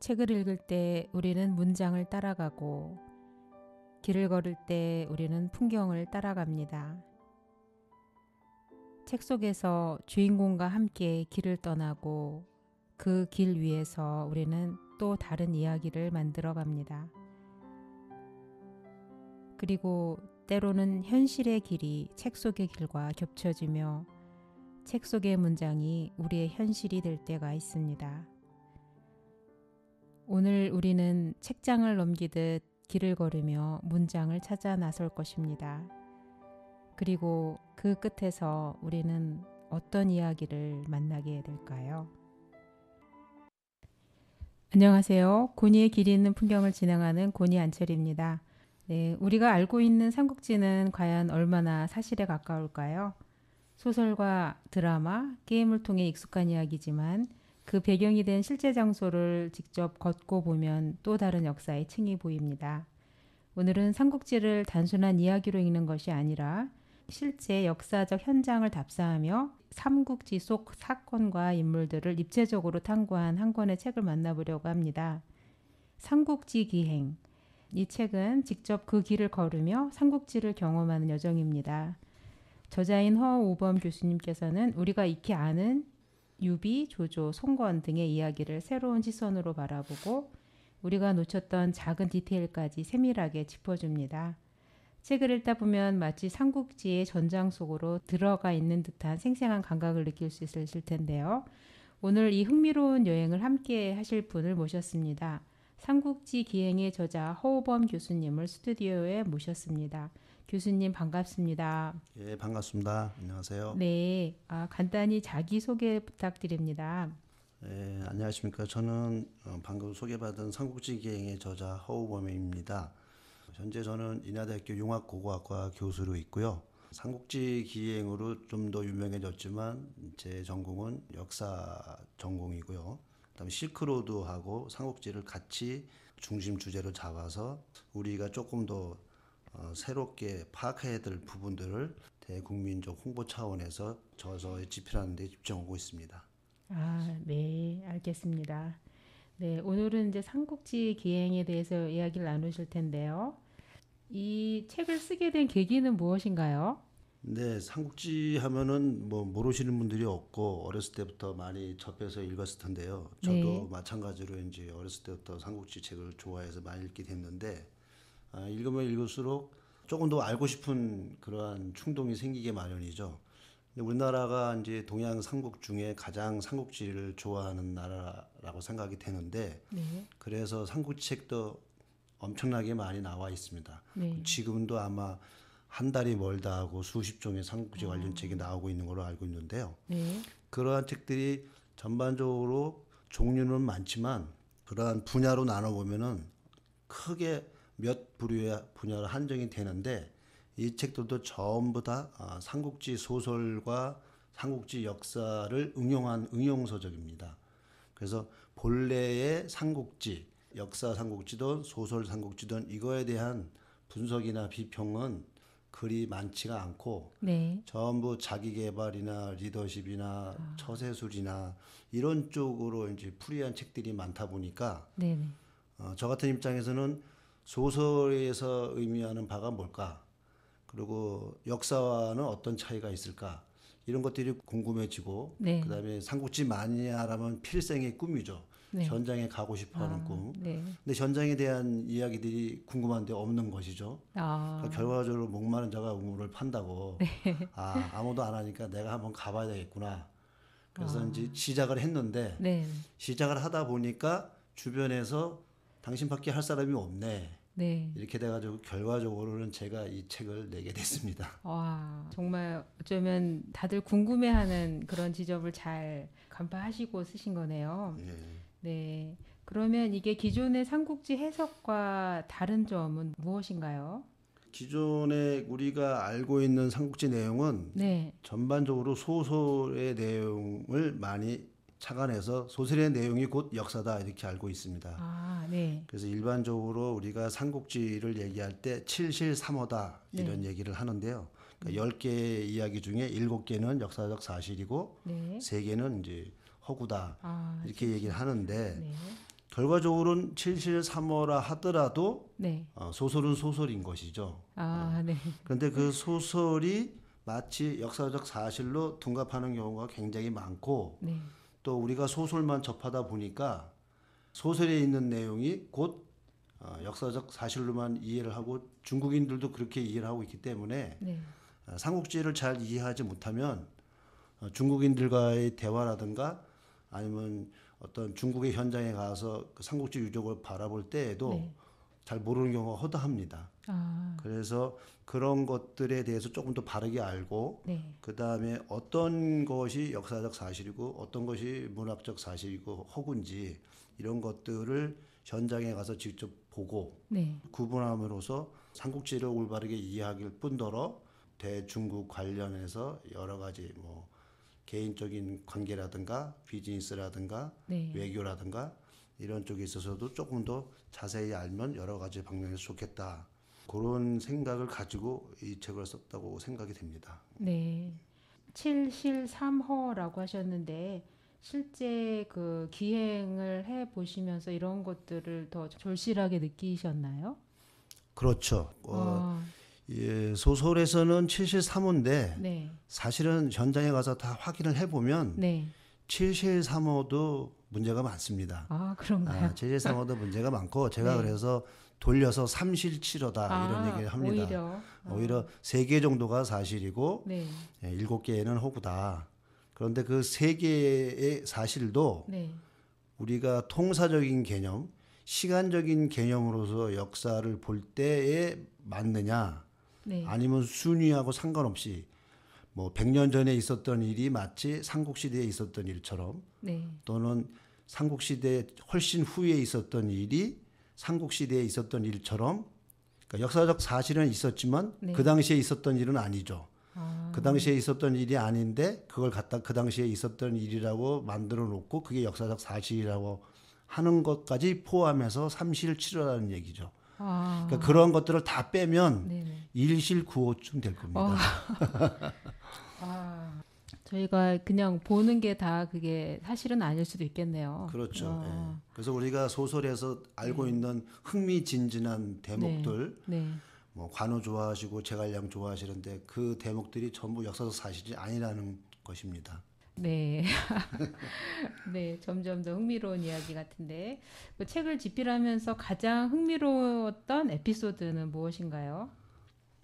책을 읽을 때 우리는 문장을 따라가고 길을 걸을 때 우리는 풍경을 따라갑니다. 책 속에서 주인공과 함께 길을 떠나고 그 길 위에서 우리는 또 다른 이야기를 만들어 갑니다. 그리고 때로는 현실의 길이 책 속의 길과 겹쳐지며 책 속의 문장이 우리의 현실이 될 때가 있습니다. 오늘 우리는 책장을 넘기듯 길을 걸으며 문장을 찾아 나설 것입니다. 그리고 그 끝에서 우리는 어떤 이야기를 만나게 될까요? 안녕하세요. 고니의 길이 있는 풍경을 진행하는 고니 안철입니다. 네, 우리가 알고 있는 삼국지는 과연 얼마나 사실에 가까울까요? 소설과 드라마, 게임을 통해 익숙한 이야기지만 그 배경이 된 실제 장소를 직접 걷고 보면 또 다른 역사의 층이 보입니다. 오늘은 삼국지를 단순한 이야기로 읽는 것이 아니라 실제 역사적 현장을 답사하며 삼국지 속 사건과 인물들을 입체적으로 탐구한 한 권의 책을 만나보려고 합니다. 삼국지 기행. 이 책은 직접 그 길을 걸으며 삼국지를 경험하는 여정입니다. 저자인 허오범 교수님께서는 우리가 익히 아는 유비, 조조, 송건 등의 이야기를 새로운 시선으로 바라보고 우리가 놓쳤던 작은 디테일까지 세밀하게 짚어줍니다. 책을 읽다 보면 마치 삼국지의 전장 속으로 들어가 있는 듯한 생생한 감각을 느낄 수 있을 텐데요. 오늘 이 흥미로운 여행을 함께 하실 분을 모셨습니다. 삼국지 기행의 저자 허오범 교수님을 스튜디오에 모셨습니다. 교수님 반갑습니다. 예, 반갑습니다. 안녕하세요. 네, 간단히 자기소개 부탁드립니다. 예, 안녕하십니까. 저는 방금 소개받은 삼국지 기행의 저자 허우범입니다. 현재 저는 인하대학교 융합고고학과 교수로 있고요. 삼국지 기행으로 좀 더 유명해졌지만 제 전공은 역사 전공이고요. 그다음에 실크로드하고 삼국지를 같이 중심 주제로 잡아서 우리가 조금 더 새롭게 파악해야 될 부분들을 대국민적 홍보 차원에서 저서에 집필하는 데 집중하고 있습니다. 네, 알겠습니다. 네, 오늘은 이제 삼국지 기행에 대해서 이야기를 나누실 텐데요. 이 책을 쓰게 된 계기는 무엇인가요? 네, 삼국지 하면은 뭐 모르시는 분들이 없고 어렸을 때부터 많이 접해서 읽었을 텐데요. 저도 네. 마찬가지로 이제 어렸을 때부터 삼국지 책을 좋아해서 많이 읽게 됐는데 읽으면 읽을수록 조금 더 알고 싶은 그러한 충동이 생기게 마련이죠. 근데 우리나라가 이제 동양 삼국 중에 가장 삼국지를 좋아하는 나라라고 생각이 되는데 네. 그래서 삼국지 책도 엄청나게 많이 나와 있습니다. 네. 지금도 아마 한 달이 멀다 하고 수십 종의 삼국지 관련 책이 나오고 있는 걸로 알고 있는데요. 네. 그러한 책들이 전반적으로 종류는 많지만 그러한 분야로 나눠보면은 크게 몇 부류의 분야로 한정이 되는데 이 책들도 전부 다 삼국지 소설과 삼국지 역사를 응용한 응용서적입니다. 그래서 본래의 삼국지, 역사 삼국지든 소설 삼국지든 이거에 대한 분석이나 비평은 그리 많지가 않고 네. 전부 자기 개발이나 리더십이나 처세술이나 이런 쪽으로 이제 풀이한 책들이 많다 보니까 네. 저 같은 입장에서는 소설에서 의미하는 바가 뭘까? 그리고 역사와는 어떤 차이가 있을까? 이런 것들이 궁금해지고 네. 그다음에 삼국지 마니아라면 필생의 꿈이죠. 네. 전장에 가고 싶어하는 꿈. 네. 근데 전장에 대한 이야기들이 궁금한데 없는 것이죠. 그러니까 결과적으로 목마른 자가 우물을 판다고. 아무도 안 하니까 내가 한번 가봐야 되겠구나. 그래서 이제 시작을 했는데 네. 시작을 하다 보니까 주변에서 당신밖에 할 사람이 없네. 네. 이렇게 돼가지고 결과적으로는 제가 이 책을 내게 됐습니다. 와, 정말 어쩌면 다들 궁금해하는 그런 지점을 잘 간파하시고 쓰신 거네요. 예. 네. 그러면 이게 기존의 삼국지 해석과 다른 점은 무엇인가요? 기존에 우리가 알고 있는 삼국지 내용은 네. 전반적으로 소설의 내용을 많이 착안해서 소설의 내용이 곧 역사다 이렇게 알고 있습니다. 네. 그래서 일반적으로 우리가 삼국지를 얘기할 때 칠실삼어다 이런 얘기를 하는데요. 그러니까 10개의 이야기 중에 7개는 역사적 사실이고 네. 3개는 이제 허구다 이렇게 얘기를 하는데 결과적으로는 7실삼어라 하더라도 네. 소설은 소설인 것이죠. 아, 네. 그런데 그 소설이 마치 역사적 사실로 둔갑하는 경우가 굉장히 많고 네. 또 우리가 소설만 접하다 보니까 소설에 있는 내용이 곧 역사적 사실로만 이해를 하고 중국인들도 그렇게 이해를 하고 있기 때문에 네. 삼국지를 잘 이해하지 못하면 중국인들과의 대화라든가 아니면 어떤 중국의 현장에 가서 그 삼국지 유적을 바라볼 때에도 네. 잘 모르는 경우가 허다합니다. 아, 그래서 그런 것들에 대해서 조금 더 바르게 알고 네. 그 다음에 어떤 것이 역사적 사실이고 어떤 것이 문학적 사실이고 허구인지 이런 것들을 현장에 가서 직접 보고 네. 구분함으로써 삼국지를 올바르게 이해하길 뿐더러 대중국 관련해서 여러 가지 뭐 개인적인 관계라든가 비즈니스라든가 네. 외교라든가 이런 쪽에 있어서도 조금 더 자세히 알면 여러 가지 방면에서 좋겠다. 그런 생각을 가지고 이 책을 썼다고 생각이 됩니다. 네. 7실3허라고 하셨는데 실제 그 기행을 해 보시면서 이런 것들을 더 절실하게 느끼셨나요? 그렇죠. 어, 예, 소설에서는 7실삼호인데 네. 사실은 현장에 가서 다 확인을 해보면 네. 7실삼호도 문제가 많습니다. 아, 그런가요? 7실삼호도 문제가 많고 제가 네. 그래서 돌려서 3실칠호다 이런 얘기를 합니다. 오히려 3개 정도가 사실이고 네. 7개는 허구다. 그런데 그 3개의 사실도 네. 우리가 통사적인 개념, 시간적인 개념으로서 역사를 볼 때에 맞느냐 네. 아니면 순위하고 상관없이 뭐 100년 전에 있었던 일이 마치 삼국시대에 있었던 일처럼 네. 또는 삼국시대 훨씬 후에 있었던 일이 삼국시대에 있었던 일처럼 그러니까 역사적 사실은 있었지만 네. 그 당시에 있었던 일은 아니죠. 아, 그 당시에 있었던 일이 아닌데 그걸 갖다 그 당시에 있었던 일이라고 만들어 놓고 그게 역사적 사실이라고 하는 것까지 포함해서 삼실칠호라는 얘기죠. 아, 그러니까 그런 것들을 다 빼면 네네. 일실구호쯤 될 겁니다. 아, 저희가 그냥 보는 게 다 그게 사실은 아닐 수도 있겠네요. 그렇죠. 예. 그래서 우리가 소설에서 알고 있는 흥미진진한 대목들, 네. 뭐 관우 좋아하시고 제갈량 좋아하시는데 그 대목들이 전부 역사적 사실이 아니라는 것입니다. 네. 네, 점점 더 흥미로운 이야기 같은데 그 책을 집필하면서 가장 흥미로웠던 에피소드는 무엇인가요?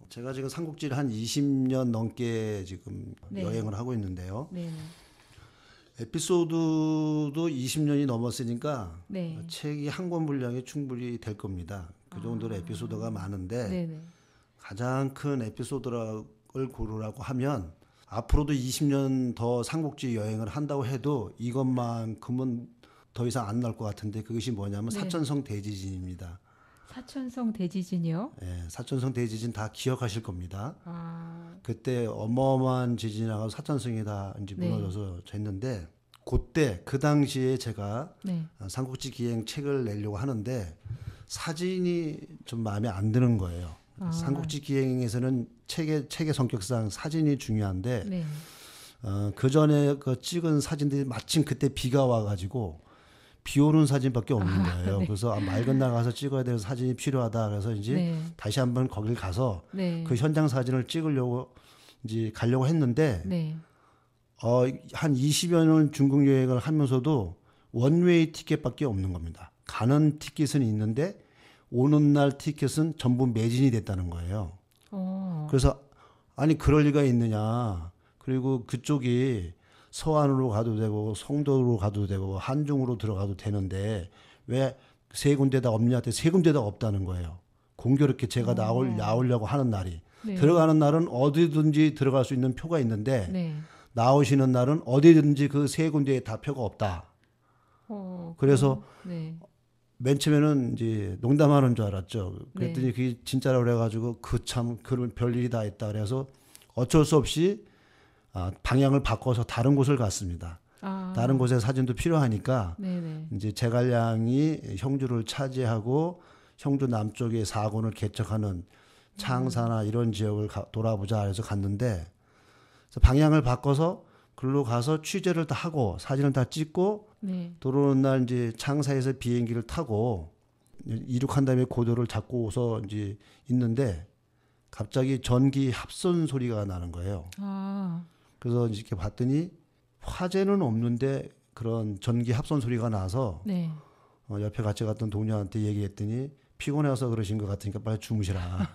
제가 지금 삼국지를 한 20년 넘게 지금 네. 여행을 하고 있는데요. 네. 에피소드도 20년이 넘었으니까 네. 책이 한 권 분량이 충분히 될 겁니다. 그 정도로 에피소드가 많은데 네, 네. 가장 큰 에피소드를 고르라고 하면 앞으로도 20년 더 삼국지 여행을 한다고 해도 이것만큼은 더 이상 안 나올 것 같은데 그것이 뭐냐면 네. 사천성 대지진입니다. 사천성 대지진이요? 예, 사천성 대지진 다 기억하실 겁니다. 아, 그때 어마어마한 지진이 나가서 사천성이 다 이제 네. 무너져서 됐는데 그때 그 당시에 제가 네. 삼국지 기행 책을 내려고 하는데 사진이 좀 마음에 안 드는 거예요. 아. 삼국지 기행에서는 책의 성격상 사진이 중요한데 네. 그 전에 그 찍은 사진들이 마침 그때 비가 와가지고 비 오는 사진밖에 없는 거예요. 네. 그래서 맑은 날 가서 찍어야 될 사진이 필요하다. 그래서 이제 네. 다시 한번 거길 가서 네. 그 현장 사진을 찍으려고 이제 가려고 했는데 네. 한 20여 년 중국 여행을 하면서도 원웨이 티켓밖에 없는 겁니다. 가는 티켓은 있는데 오는 날 티켓은 전부 매진이 됐다는 거예요. 그래서 아니 그럴 리가 있느냐. 그리고 그쪽이 서안으로 가도 되고 송도로 가도 되고 한중으로 들어가도 되는데 왜 세 군데다 없냐 했더니 세 군데다 없다는 거예요. 공교롭게 제가 나오려고 하는 날이. 네. 들어가는 날은 어디든지 들어갈 수 있는 표가 있는데 네. 나오시는 날은 어디든지 그 세 군데에 다 표가 없다. 그래서 네. 맨 처음에는 이제 농담하는 줄 알았죠. 그랬더니 네. 그게 진짜라고 그래가지고 그런 별일이 다 있다. 그래서 어쩔 수 없이 방향을 바꿔서 다른 곳을 갔습니다. 아, 다른 곳에 사진도 필요하니까 네네. 이제 제갈량이 형주를 차지하고 형주 남쪽에 사군을 개척하는 창사나 이런 지역을 돌아보자 해서 갔는데 그래서 방향을 바꿔서 글로 가서 취재를 다 하고 사진을 다 찍고 네. 들어오는 날 이제 창사에서 비행기를 타고 이륙한 다음에 고도를 잡고서 이제 있는데 갑자기 전기 합선 소리가 나는 거예요. 아, 그래서 이렇게 봤더니 화재는 없는데 그런 전기 합선 소리가 나서 네. 옆에 같이 갔던 동료한테 얘기했더니 피곤해서 그러신 것 같으니까 빨리 주무시라.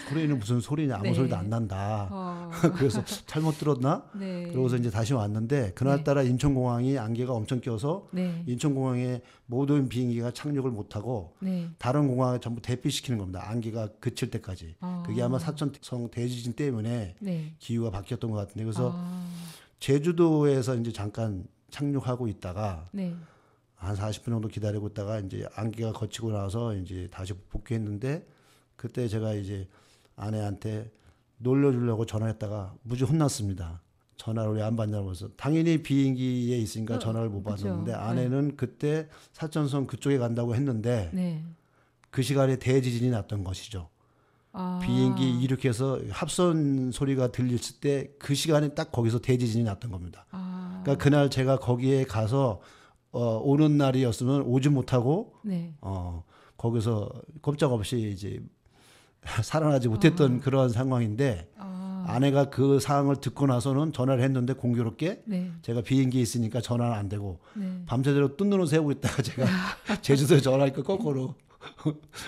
소리는 무슨 소리냐, 아무 네. 소리도 안 난다. 어, 그래서 잘못 들었나? 네. 그러고서 이제 다시 왔는데 그날따라 인천공항이 안개가 엄청 껴서 네. 인천공항에 모든 비행기가 착륙을 못하고 네. 다른 공항에 전부 대피시키는 겁니다. 안개가 그칠 때까지. 아. 그게 아마 사천성 대지진 때문에 네. 기후가 바뀌었던 것 같은데 그래서 아, 제주도에서 이제 잠깐 착륙하고 있다가 네. 한 40분 정도 기다리고 있다가 이제 안개가 거치고 나서 이제 다시 복귀했는데 그때 제가 이제 아내한테 놀려주려고 전화했다가 무지 혼났습니다. 전화를 왜 안 받냐고 해서 당연히 비행기에 있으니까 전화를 못 그쵸. 받았는데 아내는 그때 사천성 그쪽에 간다고 했는데 네. 그 시간에 대지진이 났던 것이죠. 아, 비행기 이륙해서 합선 소리가 들렸을 때 그 시간에 딱 거기서 대지진이 났던 겁니다. 아, 그러니까 그날 제가 거기에 가서 오는 날이었으면 오지 못하고 네. 거기서 꼼짝없이 이제 살아나지 못했던 그런 상황인데 아, 아내가 그 상황을 듣고 나서는 전화를 했는데 공교롭게 네. 제가 비행기에 있으니까 전화는 안 되고 네. 밤새도록 뜬 눈을 세우고 있다가 제가 제주도에 전화하니까 거꾸로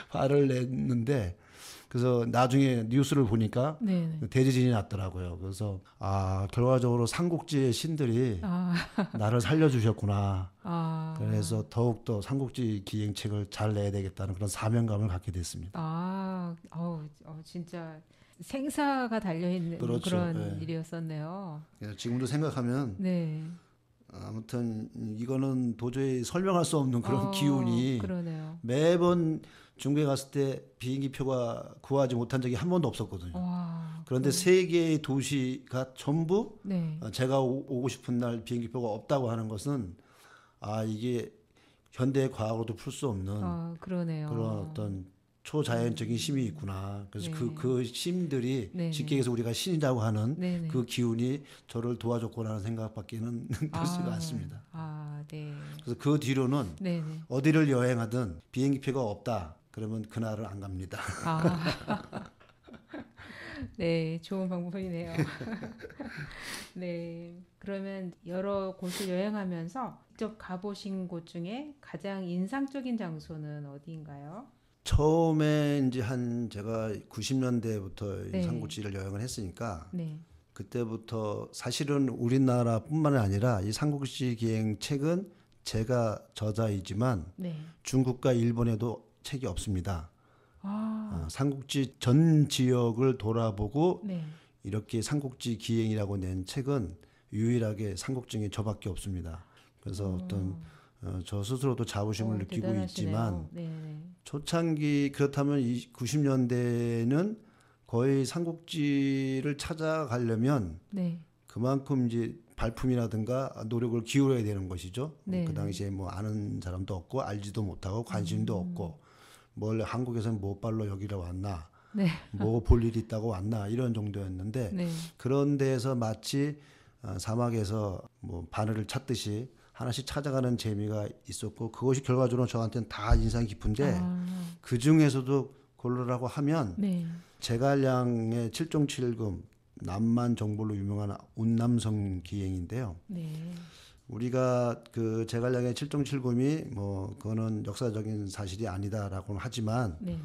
화를 냈는데 그래서 나중에 뉴스를 보니까 네. 네. 대지진이 났더라고요. 그래서 결과적으로 삼국지의 신들이 아, 나를 살려주셨구나. 아, 그래서 더욱더 삼국지 기행책을 잘 내야 되겠다는 그런 사명감을 갖게 됐습니다. 아, 진짜 생사가 달려 있는 그렇죠. 그런 네. 일이었었네요. 지금도 생각하면 네. 아무튼 이거는 도저히 설명할 수 없는 그런 기운이 그러네요. 매번 중국에 갔을 때 비행기 표가 구하지 못한 적이 한 번도 없었거든요. 와, 그런데 세 개의 도시가 전부 네. 제가 오고 싶은 날 비행기 표가 없다고 하는 것은 이게 현대 과학으로도 풀 수 없는 그러네요. 그런 어떤 초자연적인 힘이 있구나. 그래서 네. 그 힘들이 네, 쉽게 얘기해서 우리가 신이라고 하는 네, 네. 그 기운이 저를 도와줬구나라는 생각밖에는 들지가 않습니다. 아, 네. 그래서 그 뒤로는 네, 네. 어디를 여행하든 비행기표가 없다. 그러면 그날은 안 갑니다. 아. 네, 좋은 방법이네요. 네. 그러면 여러 곳을 여행하면서 직접 가보신 곳 중에 가장 인상적인 장소는 어디인가요? 처음에 이제 제가 90년대부터 네. 삼국지를 여행을 했으니까 네. 그때부터 사실은 우리나라뿐만 아니라 이 삼국지 기행 책은 제가 저자이지만 네. 중국과 일본에도 책이 없습니다. 아, 삼국지 전 지역을 돌아보고 네. 이렇게 삼국지 기행이라고 낸 책은 유일하게 삼국지에 저밖에 없습니다. 그래서 어떤 저 스스로도 자부심을 느끼고 대단하시네요. 있지만 네, 네. 초창기 그렇다면 이 90년대는 거의 삼국지를 찾아가려면 네. 그만큼 이제 발품이라든가 노력을 기울여야 되는 것이죠. 네. 그 당시에 뭐 아는 사람도 없고 알지도 못하고 관심도 없고 뭘 한국에서는 뭐 빨로 여기로 왔나 네. 뭐 볼 일이 있다고 왔나 이런 정도였는데 네. 그런 데에서 마치 사막에서 뭐 바늘을 찾듯이 하나씩 찾아가는 재미가 있었고 그것이 결과적으로 저한테는 다 인상 깊은데 그 중에서도 고르라고 하면 네. 제갈량의 7종7금 남만 정벌로 유명한 운남성 기행인데요. 네. 우리가 그 제갈량의 7종7금이 뭐 그거는 역사적인 사실이 아니다라고는 하지만 네.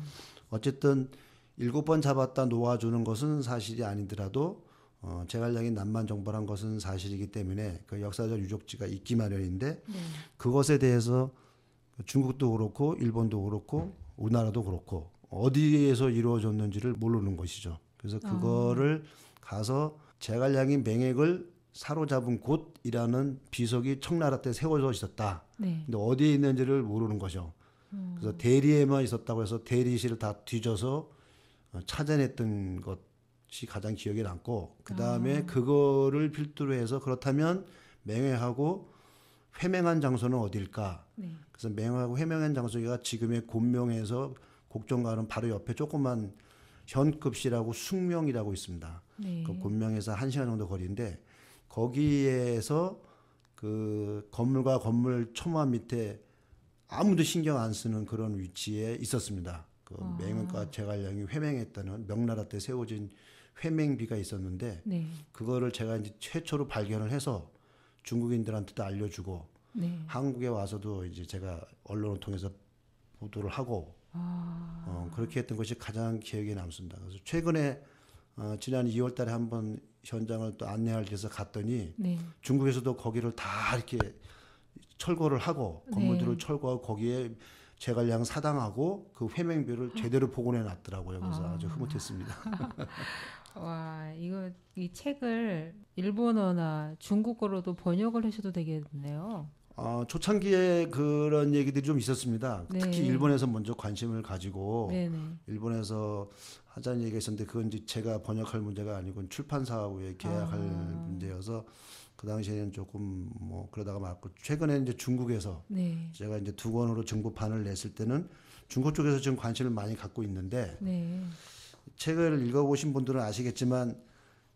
어쨌든 7번 잡았다 놓아주는 것은 사실이 아니더라도 제갈량이 남만 정벌한 것은 사실이기 때문에 그 역사적 유적지가 있기 마련인데 네. 그것에 대해서 중국도 그렇고 일본도 그렇고 우리나라도 그렇고 어디에서 이루어졌는지를 모르는 것이죠. 그래서 그거를 가서 제갈량이 맹액을 사로잡은 곳이라는 비석이 청나라 때 세워져 있었다. 네. 근데 어디에 있는지를 모르는 거죠. 그래서 대리에만 있었다고 해서 대리실을 다 뒤져서 찾아냈던 것이 가장 기억에 남고 그 다음에 그거를 필두로 해서 그렇다면 맹회하고 회맹한 장소는 어딜까? 네. 그래서 맹회하고 회맹한 장소가 지금의 곤명에서 곡정가는 바로 옆에 조그만 현급시라고 숭명이라고 있습니다. 네. 그 곤명에서 1시간 정도 거리인데 거기에서 그 건물과 건물 초마 밑에 아무도 신경 안 쓰는 그런 위치에 있었습니다. 그 맹은가 제갈량이 회맹했다는 명나라 때 세워진 회맹비가 있었는데 네. 그거를 제가 이제 최초로 발견을 해서 중국인들한테도 알려주고 네. 한국에 와서도 이제 제가 언론을 통해서 보도를 하고 그렇게 했던 것이 가장 기억에 남습니다. 그래서 최근에 지난 2월 달에 한번 현장을 또 안내하기 위해서 갔더니 네. 중국에서도 거기를 다 이렇게 철거를 하고 건물들을 철거하고 거기에 제갈량 사당하고 그 회맹비를 제대로 복원해 놨더라고요. 그래서 아주 흐뭇했습니다. 와, 이 책을 일본어나 중국어로도 번역을 하셔도 되겠네요. 초창기에 그런 얘기들이 좀 있었습니다. 네. 특히 일본에서 먼저 관심을 가지고 네네. 일본에서 하자는 얘기가 있었는데 그건 이제 제가 번역할 문제가 아니고 출판사하고의 계약할 문제여서 그 당시에는 조금 뭐 그러다가 말고 최근에 이제 중국에서 네. 제가 이제 두 권으로 중국판을 냈을 때는 중국 쪽에서 지금 관심을 많이 갖고 있는데 네. 책을 읽어보신 분들은 아시겠지만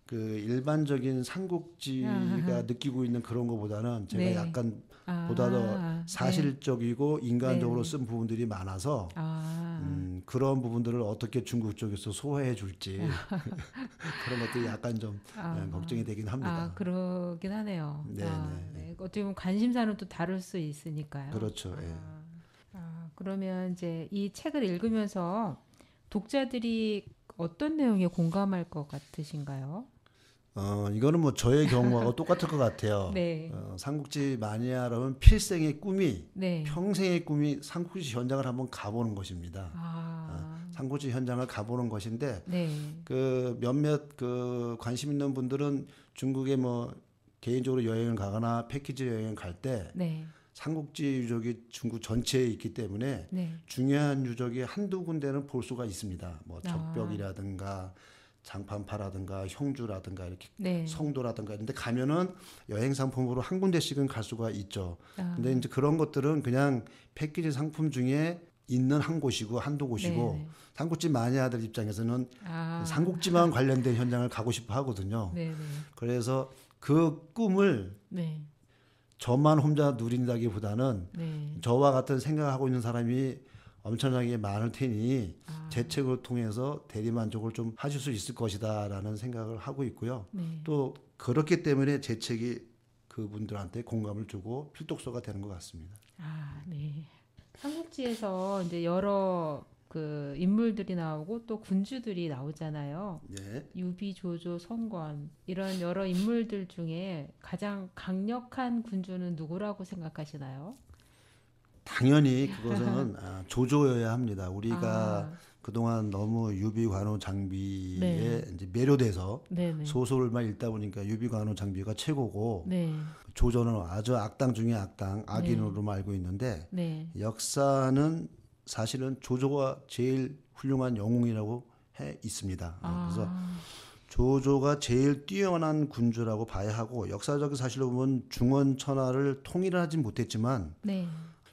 그 일반적인 삼국지가 느끼고 있는 그런 것보다는 제가 네. 약간 보다 더 사실적이고 인간적으로 쓴 부분들이 많아서 그런 부분들을 어떻게 중국 쪽에서 소화해 줄지 그런 것들이 약간 좀 걱정이 되긴 합니다. 그러긴 하네요. 네. 네. 어떻게 보면 관심사는 또 다를 수 있으니까요. 그렇죠. 예. 그러면 이제 이 책을 읽으면서 독자들이 어떤 내용에 공감할 것 같으신가요? 이거는 뭐 저의 경우하고 똑같을 것 같아요. 네. 삼국지 마니아라면 필생의 꿈이 네. 평생의 꿈이 삼국지 현장을 한번 가보는 것입니다. 삼국지 현장을 가보는 것인데 네. 그 몇몇 그 관심 있는 분들은 중국에 뭐 개인적으로 여행을 가거나 패키지 여행을 갈 때 네. 삼국지 유적이 중국 전체에 있기 때문에 네. 중요한 유적이 한두 군데는 볼 수가 있습니다. 뭐 적벽이라든가 장판파라든가 형주라든가 이렇게 네. 성도라든가 이런데 가면은 여행 상품으로 한 군데씩은 갈 수가 있죠. 근데 이제 그런 것들은 그냥 패키지 상품 중에 있는 한 곳이고 한두 곳이고 네네. 삼국지 마니아들 입장에서는 삼국지만 관련된 현장을 가고 싶어 하거든요. 네네. 그래서 그 꿈을 네. 저만 혼자 누린다기보다는 네. 저와 같은 생각하고 있는 사람이 엄청나게 많을 테니 제 책을 통해서 대리만족을 좀 하실 수 있을 것이다라는 생각을 하고 있고요. 네. 또 그렇기 때문에 제 책이 그분들한테 공감을 주고 필독서가 되는 것 같습니다. 네. 삼국지에서 이제 여러 그 인물들이 나오고 또 군주들이 나오잖아요. 네. 유비, 조조, 성권 이런 여러 인물들 중에 가장 강력한 군주는 누구라고 생각하시나요? 당연히 그것은 조조여야 합니다. 우리가 그동안 너무 유비관우 장비에 네. 이제 매료돼서 네네. 소설만 읽다 보니까 유비관우 장비가 최고고 네. 조조는 아주 악당 중에 악당, 악인으로만 알고 있는데 네. 역사는 사실은 조조가 제일 훌륭한 영웅이라고 해 있습니다. 그래서 조조가 제일 뛰어난 군주라고 봐야 하고 역사적인 사실로 보면 중원천하를 통일을 하진 못했지만 네.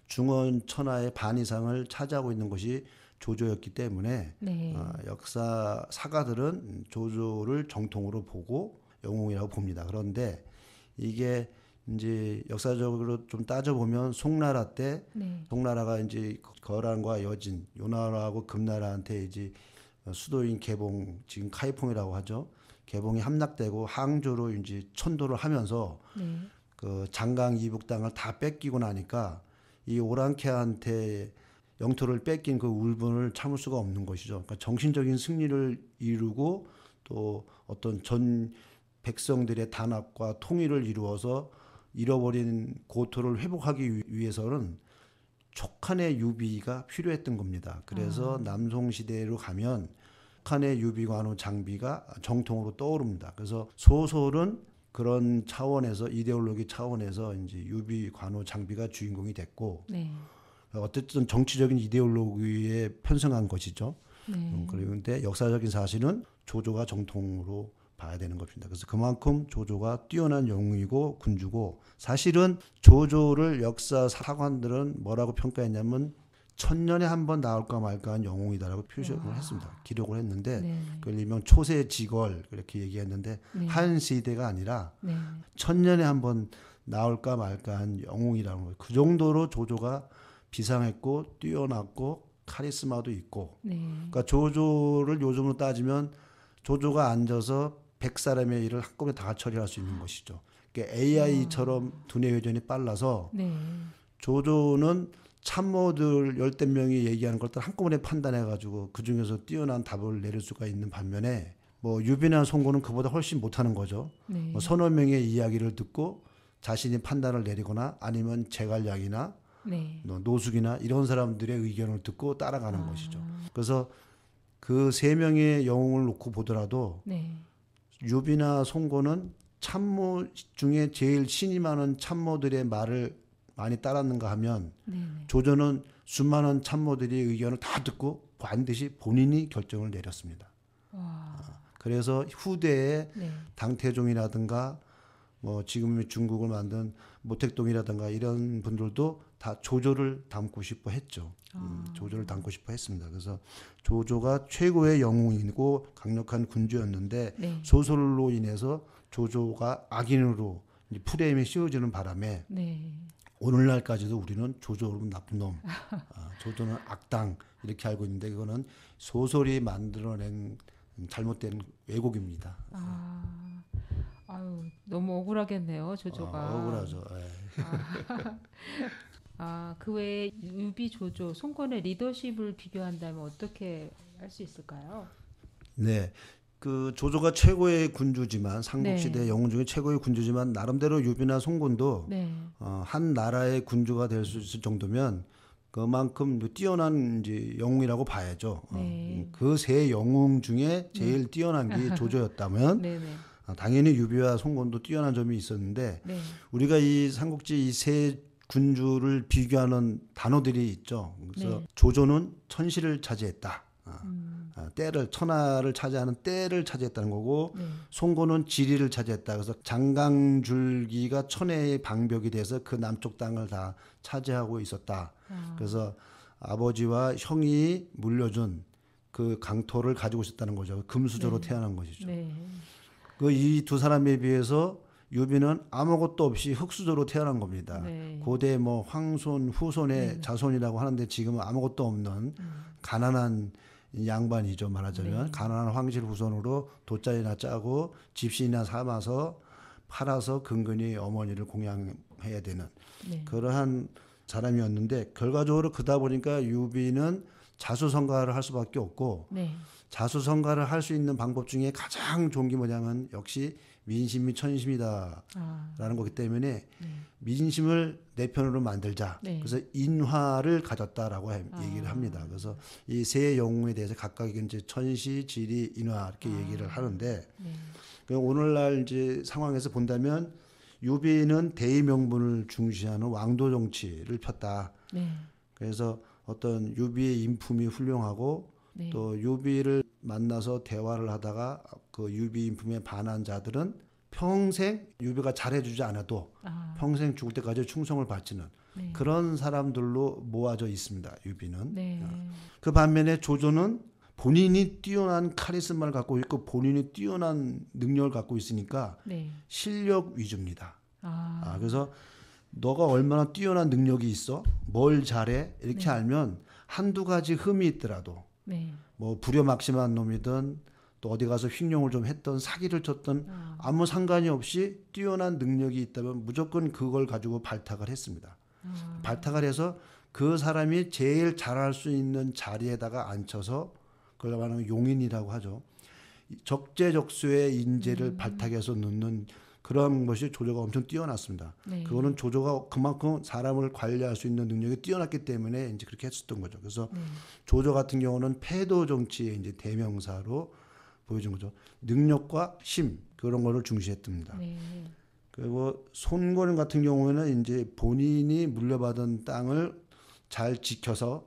중원천하의 반 이상을 차지하고 있는 것이 조조였기 때문에 네. 역사 사가들은 조조를 정통으로 보고 영웅이라고 봅니다. 그런데 이게 이제 역사적으로 좀 따져보면 송나라 때 네. 송나라가 이제 거란과 여진, 요나라하고 금나라한테 이제 수도인 개봉, 지금 카이퐁이라고 하죠. 개봉이 함락되고 항저로 이제 천도를 하면서 네. 그 장강 이북 땅을 다 뺏기고 나니까 이 오랑캐한테 영토를 뺏긴 그 울분을 참을 수가 없는 것이죠. 그러니까 정신적인 승리를 이루고 또 어떤 전 백성들의 단합과 통일을 이루어서 잃어버린 고토를 회복하기 위해서는 촉한의 유비가 필요했던 겁니다. 그래서 남송 시대로 가면 촉한의 유비관우 장비가 정통으로 떠오릅니다. 그래서 소설은 그런 차원에서 이데올로기 차원에서 이제 유비관우 장비가 주인공이 됐고 네. 어쨌든 정치적인 이데올로기에 편승한 것이죠. 네. 그런데 역사적인 사실은 조조가 정통으로 봐야 되는 것입니다. 그래서 그만큼 조조가 뛰어난 영웅이고 군주고 사실은 조조를 역사 사관들은 뭐라고 평가했냐면 천년에 한 번 나올까 말까한 영웅이다라고 표시를 했습니다. 기록을 했는데 네. 그걸 일명 초세지걸 그렇게 얘기했는데 네. 한 시대가 아니라 네. 천년에 한 번 나올까 말까한 영웅이라는 거예요. 그 정도로 조조가 비상했고 뛰어났고 카리스마도 있고. 네. 그러니까 조조를 요즘으로 따지면 조조가 앉아서 100사람의 일을 한꺼번에 다 처리할 수 있는 것이죠. 그러니까 AI처럼 두뇌 회전이 빨라서 네. 조조는 참모들 열댓 명이 얘기하는 것들 한꺼번에 판단해가지고 그 중에서 뛰어난 답을 내릴 수가 있는 반면에 뭐 유비나 송고는 그보다 훨씬 못하는 거죠. 네. 뭐 서너 명의 이야기를 듣고 자신이 판단을 내리거나 아니면 제갈량이나 네. 노숙이나 이런 사람들의 의견을 듣고 따라가는 것이죠. 그래서 그 세 명의 영웅을 놓고 보더라도 네. 유비나 송고는 참모 중에 제일 신이 많은 참모들의 말을 많이 따랐는가 하면 네. 조조는 수많은 참모들의 의견을 다 듣고 반드시 본인이 결정을 내렸습니다. 와. 그래서 후대에 네. 당태종이라든가 뭐 지금 중국을 만든 모택동이라든가 이런 분들도 다 조조를 닮고 싶어 했죠. 조조를 닮고 싶어 했습니다. 그래서 조조가 최고의 영웅이고 강력한 군주였는데 네. 소설로 인해서 조조가 악인으로 이제 프레임이 씌워지는 바람에 네. 오늘날까지도 우리는 조조는 나쁜 놈, 조조는 악당 이렇게 알고 있는데 그거는 소설이 만들어낸 잘못된 왜곡입니다. 아유, 너무 억울하겠네요, 조조가. 억울하죠. 예. 그 외에 유비, 조조, 송건의 리더십을 비교한다면 어떻게 할 수 있을까요? 네. 그 조조가 최고의 군주지만 삼국시대 네. 영웅 중에 최고의 군주지만 나름대로 유비나 송건도 네. 한 나라의 군주가 될 수 있을 정도면 그만큼 뛰어난 이제 영웅이라고 봐야죠. 네. 그 세 영웅 중에 제일 뛰어난 게 조조였다면 네네. 당연히 유비와 송건도 뛰어난 점이 있었는데 네. 우리가 이 삼국지 이 세 군주를 비교하는 단어들이 있죠. 그래서 네. 조조는 천시를 차지했다. 때를 천하를 차지하는 때를 차지했다는 거고 네. 송고는 지리를 차지했다. 그래서 장강줄기가 천해의 방벽이 돼서 그 남쪽 땅을 다 차지하고 있었다. 그래서 아버지와 형이 물려준 그 강토를 가지고 있었다는 거죠. 금수저로 네. 태어난 것이죠. 네. 그 이 두 사람에 비해서 유비는 아무것도 없이 흙수저로 태어난 겁니다. 네. 고대 뭐 황손, 후손의 자손이라고 하는데 지금은 아무것도 없는 가난한 양반이죠. 말하자면 네. 가난한 황실 후손으로 돗자리나 짜고 집신이나 삼아서 팔아서 근근히 어머니를 공양해야 되는 네. 그러한 사람이었는데 결과적으로 그러다 보니까 유비는 자수성가를 할 수밖에 없고 네. 자수성가를 할 수 있는 방법 중에 가장 좋은 게 뭐냐면 역시 민심이 천심이다라는 거기 때문에 민심을 내 편으로 만들자. 네. 그래서 인화를 가졌다라고 얘기를 합니다. 그래서 이 세 영웅에 대해서 각각 이제 천시, 지리, 인화 이렇게 얘기를 하는데 네. 오늘날 이제 상황에서 본다면 유비는 대의 명분을 중시하는 왕도 정치를 폈다. 네. 그래서 어떤 유비의 인품이 훌륭하고 네. 또 유비를 만나서 대화를 하다가 그 유비 인품에 반한 자들은 평생 유비가 잘해주지 않아도 평생 죽을 때까지 충성을 바치는 네. 그런 사람들로 모아져 있습니다. 유비는. 네. 그 반면에 조조는 본인이 뛰어난 카리스마를 갖고 있고 본인이 뛰어난 능력을 갖고 있으니까 네. 실력 위주입니다. 그래서 너가 얼마나 뛰어난 능력이 있어? 뭘 잘해? 이렇게 알면 한두 가지 흠이 있더라도 네. 뭐 부려막심한 놈이든 또 어디 가서 횡령을 좀 했던 사기를 쳤던 아무 상관이 없이 뛰어난 능력이 있다면 무조건 그걸 가지고 발탁을 했습니다. 발탁을 해서 그 사람이 제일 잘할 수 있는 자리에다가 앉혀서 그걸 말하면 용인이라고 하죠. 적재적소의 인재를 발탁해서 놓는 그런 것이 조조가 엄청 뛰어났습니다. 네. 그거는 조조가 그만큼 사람을 관리할 수 있는 능력이 뛰어났기 때문에 이제 그렇게 했었던 거죠. 그래서 조조 같은 경우는 패도 정치의 이제 대명사로 보여준 거죠. 능력과 힘 그런 거를 중시했답니다. 네. 그리고 손권 같은 경우에는 이제 본인이 물려받은 땅을 잘 지켜서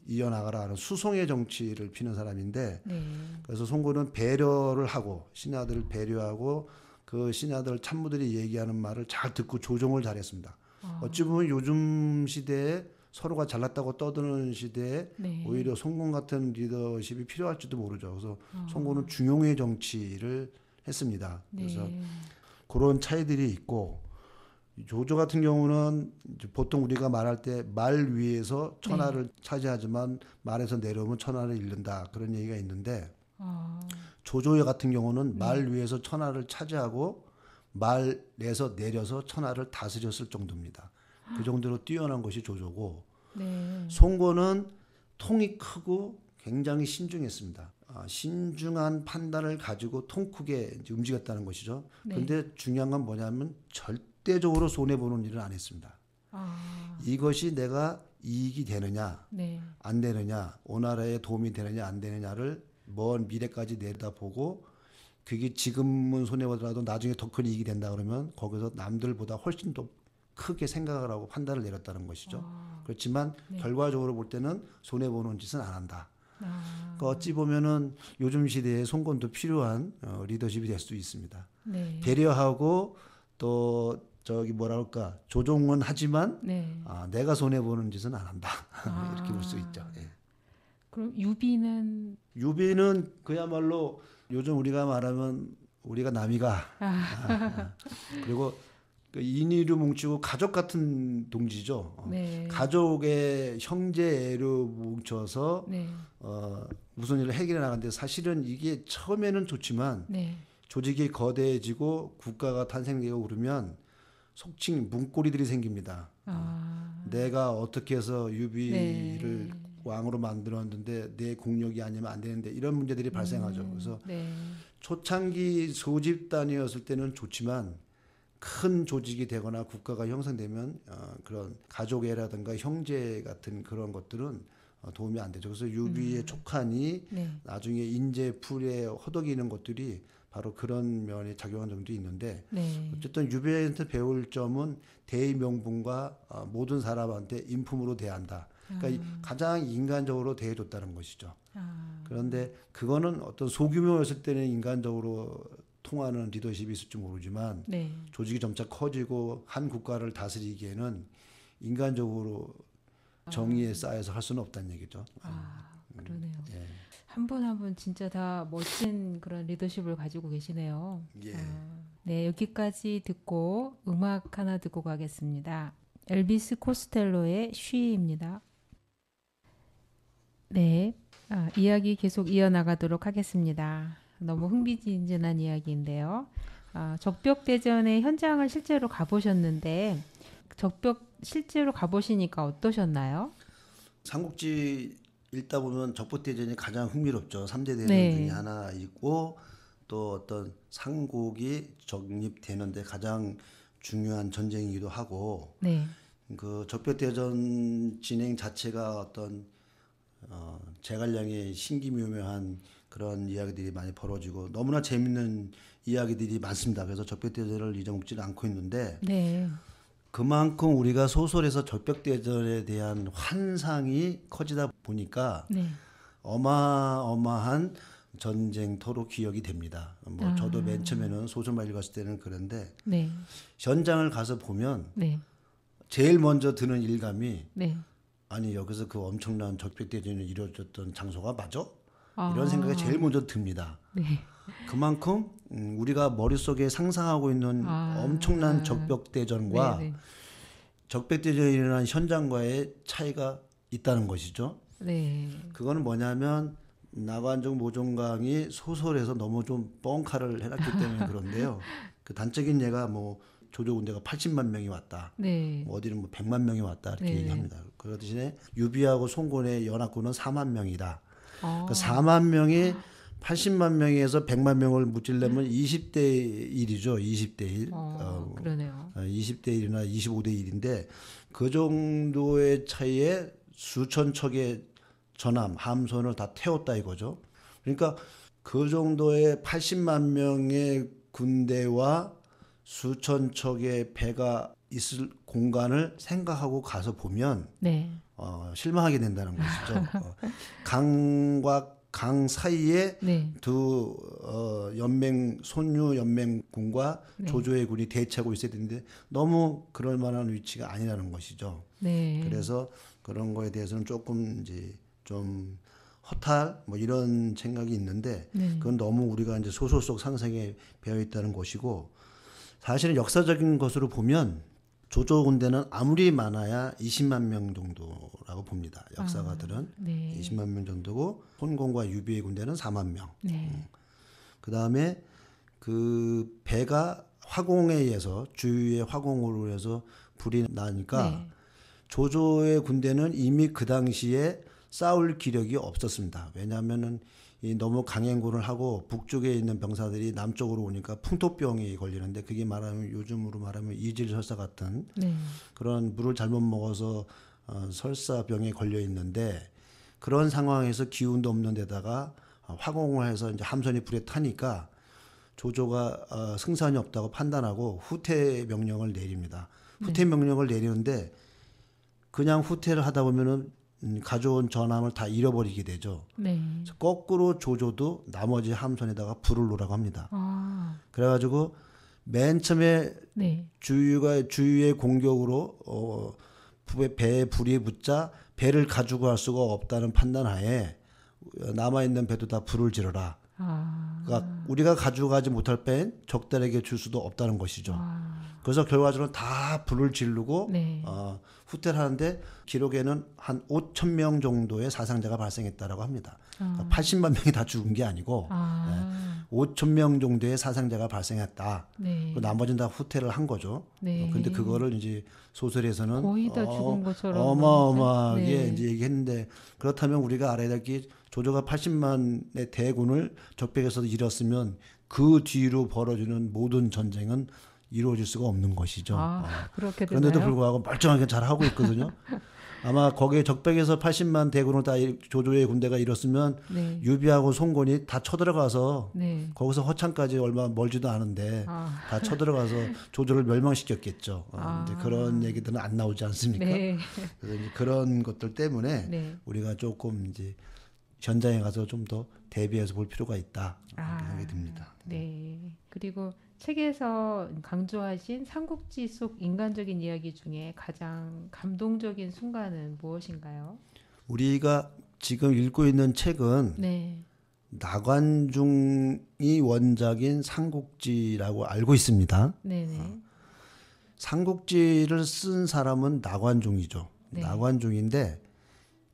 이어나가라 하는 수송의 정치를 피는 사람인데 네. 그래서 손권은 배려를 하고 신하들을 배려하고 그 신하들 참모들이 얘기하는 말을 잘 듣고 조종을 잘했습니다. 어찌 보면 요즘 시대에 서로가 잘났다고 떠드는 시대에 네. 오히려 송건 같은 리더십이 필요할지도 모르죠. 그래서 송건은 중용의 정치를 했습니다. 그래서 네. 그런 차이들이 있고 조조 같은 경우는 이제 보통 우리가 말할 때 말 위에서 천하를 차지하지만 말에서 내려오면 천하를 잃는다 그런 얘기가 있는데 조조 같은 경우는 말 위에서 천하를 차지하고 말에서 내려서 천하를 다스렸을 정도입니다. 그 정도로 뛰어난 것이 조조고 네. 송건은 통이 크고 굉장히 신중했습니다. 신중한 판단을 가지고 통 크게 이제 움직였다는 것이죠. 네. 그런데 중요한 건 뭐냐면 절대적으로 손해 보는 일을 안 했습니다. 이것이 내가 이익이 되느냐 네. 안 되느냐, 오나라에 도움이 되느냐 안 되느냐를 먼 미래까지 내다보고 그게 지금은 손해보더라도 나중에 더 큰 이익이 된다 그러면 거기서 남들보다 훨씬 더 크게 생각을 하고 판단을 내렸다는 것이죠. 그렇지만 결과적으로 볼 때는 손해보는 짓은 안 한다. 그러니까 어찌 보면은 요즘 시대에 송건도 필요한 리더십이 될 수 있습니다. 네. 배려하고 또 저기 뭐랄까 조종은 하지만 네. 내가 손해보는 짓은 안 한다. 이렇게 볼 수 있죠. 예. 그럼 유비는 유비는 그야말로 요즘 우리가 말하면 우리가 남이가 그리고 그 인의로 뭉치고 가족 같은 동지죠. 네. 가족의 형제로 뭉쳐서 네. 무슨 일을 해결해 나가는데 사실은 이게 처음에는 좋지만 네. 조직이 거대해지고 국가가 탄생되고 그러면 속칭 문고리들이 생깁니다. 내가 어떻게 해서 유비를 왕으로 만들었는데 내 공력이 아니면 안 되는데 이런 문제들이 발생하죠. 그래서 네. 초창기 소집단이었을 때는 좋지만 큰 조직이 되거나 국가가 형성되면 그런 가족애라든가 형제 같은 그런 것들은 도움이 안 되죠. 그래서 유비의 촉한이 네. 나중에 인재풀에 허덕이는 것들이 바로 그런 면에 작용한 점도 있는데 네. 어쨌든 유비한테 배울 점은 대의명분과 모든 사람한테 인품으로 대한다. 그러니까 가장 인간적으로 대해줬다는 것이죠. 그런데 그거는 어떤 소규모였을 때는 인간적으로 통하는 리더십이 있을지 모르지만 네. 조직이 점차 커지고 한 국가를 다스리기에는 인간적으로 정의에 쌓여서 할 수는 없다는 얘기죠. 그러네요. 예. 한 분 한 분 진짜 다 멋진 그런 리더십을 가지고 계시네요. 예. 네, 여기까지 듣고 음악 하나 듣고 가겠습니다. 엘비스 코스텔로의 쉬입니다. 네, 이야기 계속 이어나가도록 하겠습니다. 너무 흥미진진한 이야기인데요. 적벽대전의 현장을 실제로 가보셨는데 적벽 실제로 가보시니까 어떠셨나요? 삼국지 읽다 보면 적벽대전이 가장 흥미롭죠. 3대 대전 네. 중에 하나 있고 또 어떤 삼국이 정립되는데 가장 중요한 전쟁이기도 하고 네. 그 적벽대전 진행 자체가 어떤 제갈량의 신기묘묘한 그런 이야기들이 많이 벌어지고 너무나 재밌는 이야기들이 많습니다. 그래서 적벽대전을 잊어먹지는 않고 있는데 네. 그만큼 우리가 소설에서 적벽대전에 대한 환상이 커지다 보니까 네. 어마어마한 전쟁터로 기억이 됩니다. 뭐 저도 맨 처음에는 소설만 읽었을 때는 그런데 네. 현장을 가서 보면 네. 제일 먼저 드는 일감이 네. 아니 여기서 그 엄청난 적벽대전이 이루어졌던 장소가 맞아? 아. 이런 생각이 제일 먼저 듭니다. 네. 그만큼 우리가 머릿속에 상상하고 있는 엄청난 적벽대전과 네. 적벽대전이 일어난 현장과의 차이가 있다는 것이죠. 네. 그거는 뭐냐면 나관적 모종강이 소설에서 너무 좀 뻥카를 해놨기 때문에 그런데요. 그 단적인 예가 뭐 조조군대가 80만 명이 왔다. 네. 뭐 어디는 뭐 100만 명이 왔다 이렇게 네. 얘기합니다. 그 대신에 유비하고 송곤의 연합군은 4만 명이다. 아. 그 4만 명이 80만 명에서 100만 명을 무찌려면 20대 1이죠. 20대 1. 그러네요. 20대 1이나 25대 1인데 그 정도의 차이에 수천 척의 전함, 함선을 다 태웠다 이거죠. 그러니까 그 정도의 80만 명의 군대와 수천 척의 배가 있을 공간을 생각하고 가서 보면 네. 실망하게 된다는 것이죠. 강과 강 사이에 네. 두 손유 연맹군과 네. 조조의 군이 대치하고 있어야 되는데 너무 그럴 만한 위치가 아니라는 것이죠. 네. 그래서 그런 거에 대해서는 조금 이제 좀 허탈 뭐 이런 생각이 있는데 네. 그건 너무 우리가 이제 소설 속 상상에 배어 있다는 것이고 사실은 역사적인 것으로 보면 조조 군대는 아무리 많아야 20만 명 정도라고 봅니다. 역사가들은 네. 20만 명 정도고 혼공과 유비의 군대는 4만 명. 네. 그 다음에 그 배가 화공에 의해서 주위에 화공으로 해서 불이 나니까 네. 조조의 군대는 이미 그 당시에 싸울 기력이 없었습니다. 왜냐하면은 이 너무 강행군을 하고 북쪽에 있는 병사들이 남쪽으로 오니까 풍토병이 걸리는데 그게 말하면 요즘으로 말하면 이질설사 같은 네. 그런 물을 잘못 먹어서 설사병에 걸려 있는데 그런 상황에서 기운도 없는 데다가 화공을 해서 이제 함선이 불에 타니까 조조가 승산이 없다고 판단하고 후퇴 명령을 내립니다. 후퇴 명령을 내리는데 그냥 후퇴를 하다 보면은 가져온 전함을 다 잃어버리게 되죠. 네. 그래서 거꾸로 조조도 나머지 함선에다가 불을 놓으라고 합니다. 아. 그래가지고 맨 처음에 네. 주위의 공격으로 배에 불이 붙자 배를 가지고 갈 수가 없다는 판단하에 남아있는 배도 다 불을 지르라. 아. 그러니까 우리가 가져가지 못할 배엔 적들에게 줄 수도 없다는 것이죠. 아. 그래서 결과적으로 다 불을 지르고 네. 후퇴를 하는데 기록에는 한 5천 명 정도의 사상자가 발생했다라고 합니다. 그러니까 80만 명이 다 죽은 게 아니고 아. 5천 명 정도의 사상자가 발생했다. 네. 그 나머지는 다 후퇴를 한 거죠. 네. 근데 그거를 이제 소설에서는 거의 다 죽은 것처럼 어마어마하게 네. 이제 얘기했는데 그렇다면 우리가 알아야 될 게 조조가 80만의 대군을 적백에서 잃었으면 그 뒤로 벌어지는 모든 전쟁은 이루어질 수가 없는 것이죠. 그렇게 되나요? 그런데도 불구하고 멀쩡하게 잘 하고 있거든요. 아마 거기에 적백에서 80만 대군을 다 조조의 군대가 잃었으면 네. 유비하고 송곤이 다 쳐들어가서 네. 거기서 허창까지 얼마 멀지도 않은데 아. 다 쳐들어가서 조조를 멸망시켰겠죠. 이제 그런 얘기들은 안 나오지 않습니까? 네. 그래서 이제 그런 것들 때문에 네. 우리가 조금 이제 현장에 가서 좀 더 대비해서 볼 필요가 있다 이렇게 생각이 듭니다. 네. 그리고 책에서 강조하신 삼국지 속 인간적인 이야기 중에 가장 감동적인 순간은 무엇인가요? 우리가 지금 읽고 있는 책은 네. 나관중이 원작인 삼국지라고 알고 있습니다. 네네. 삼국지를 쓴 사람은 나관중이죠. 네. 나관중인데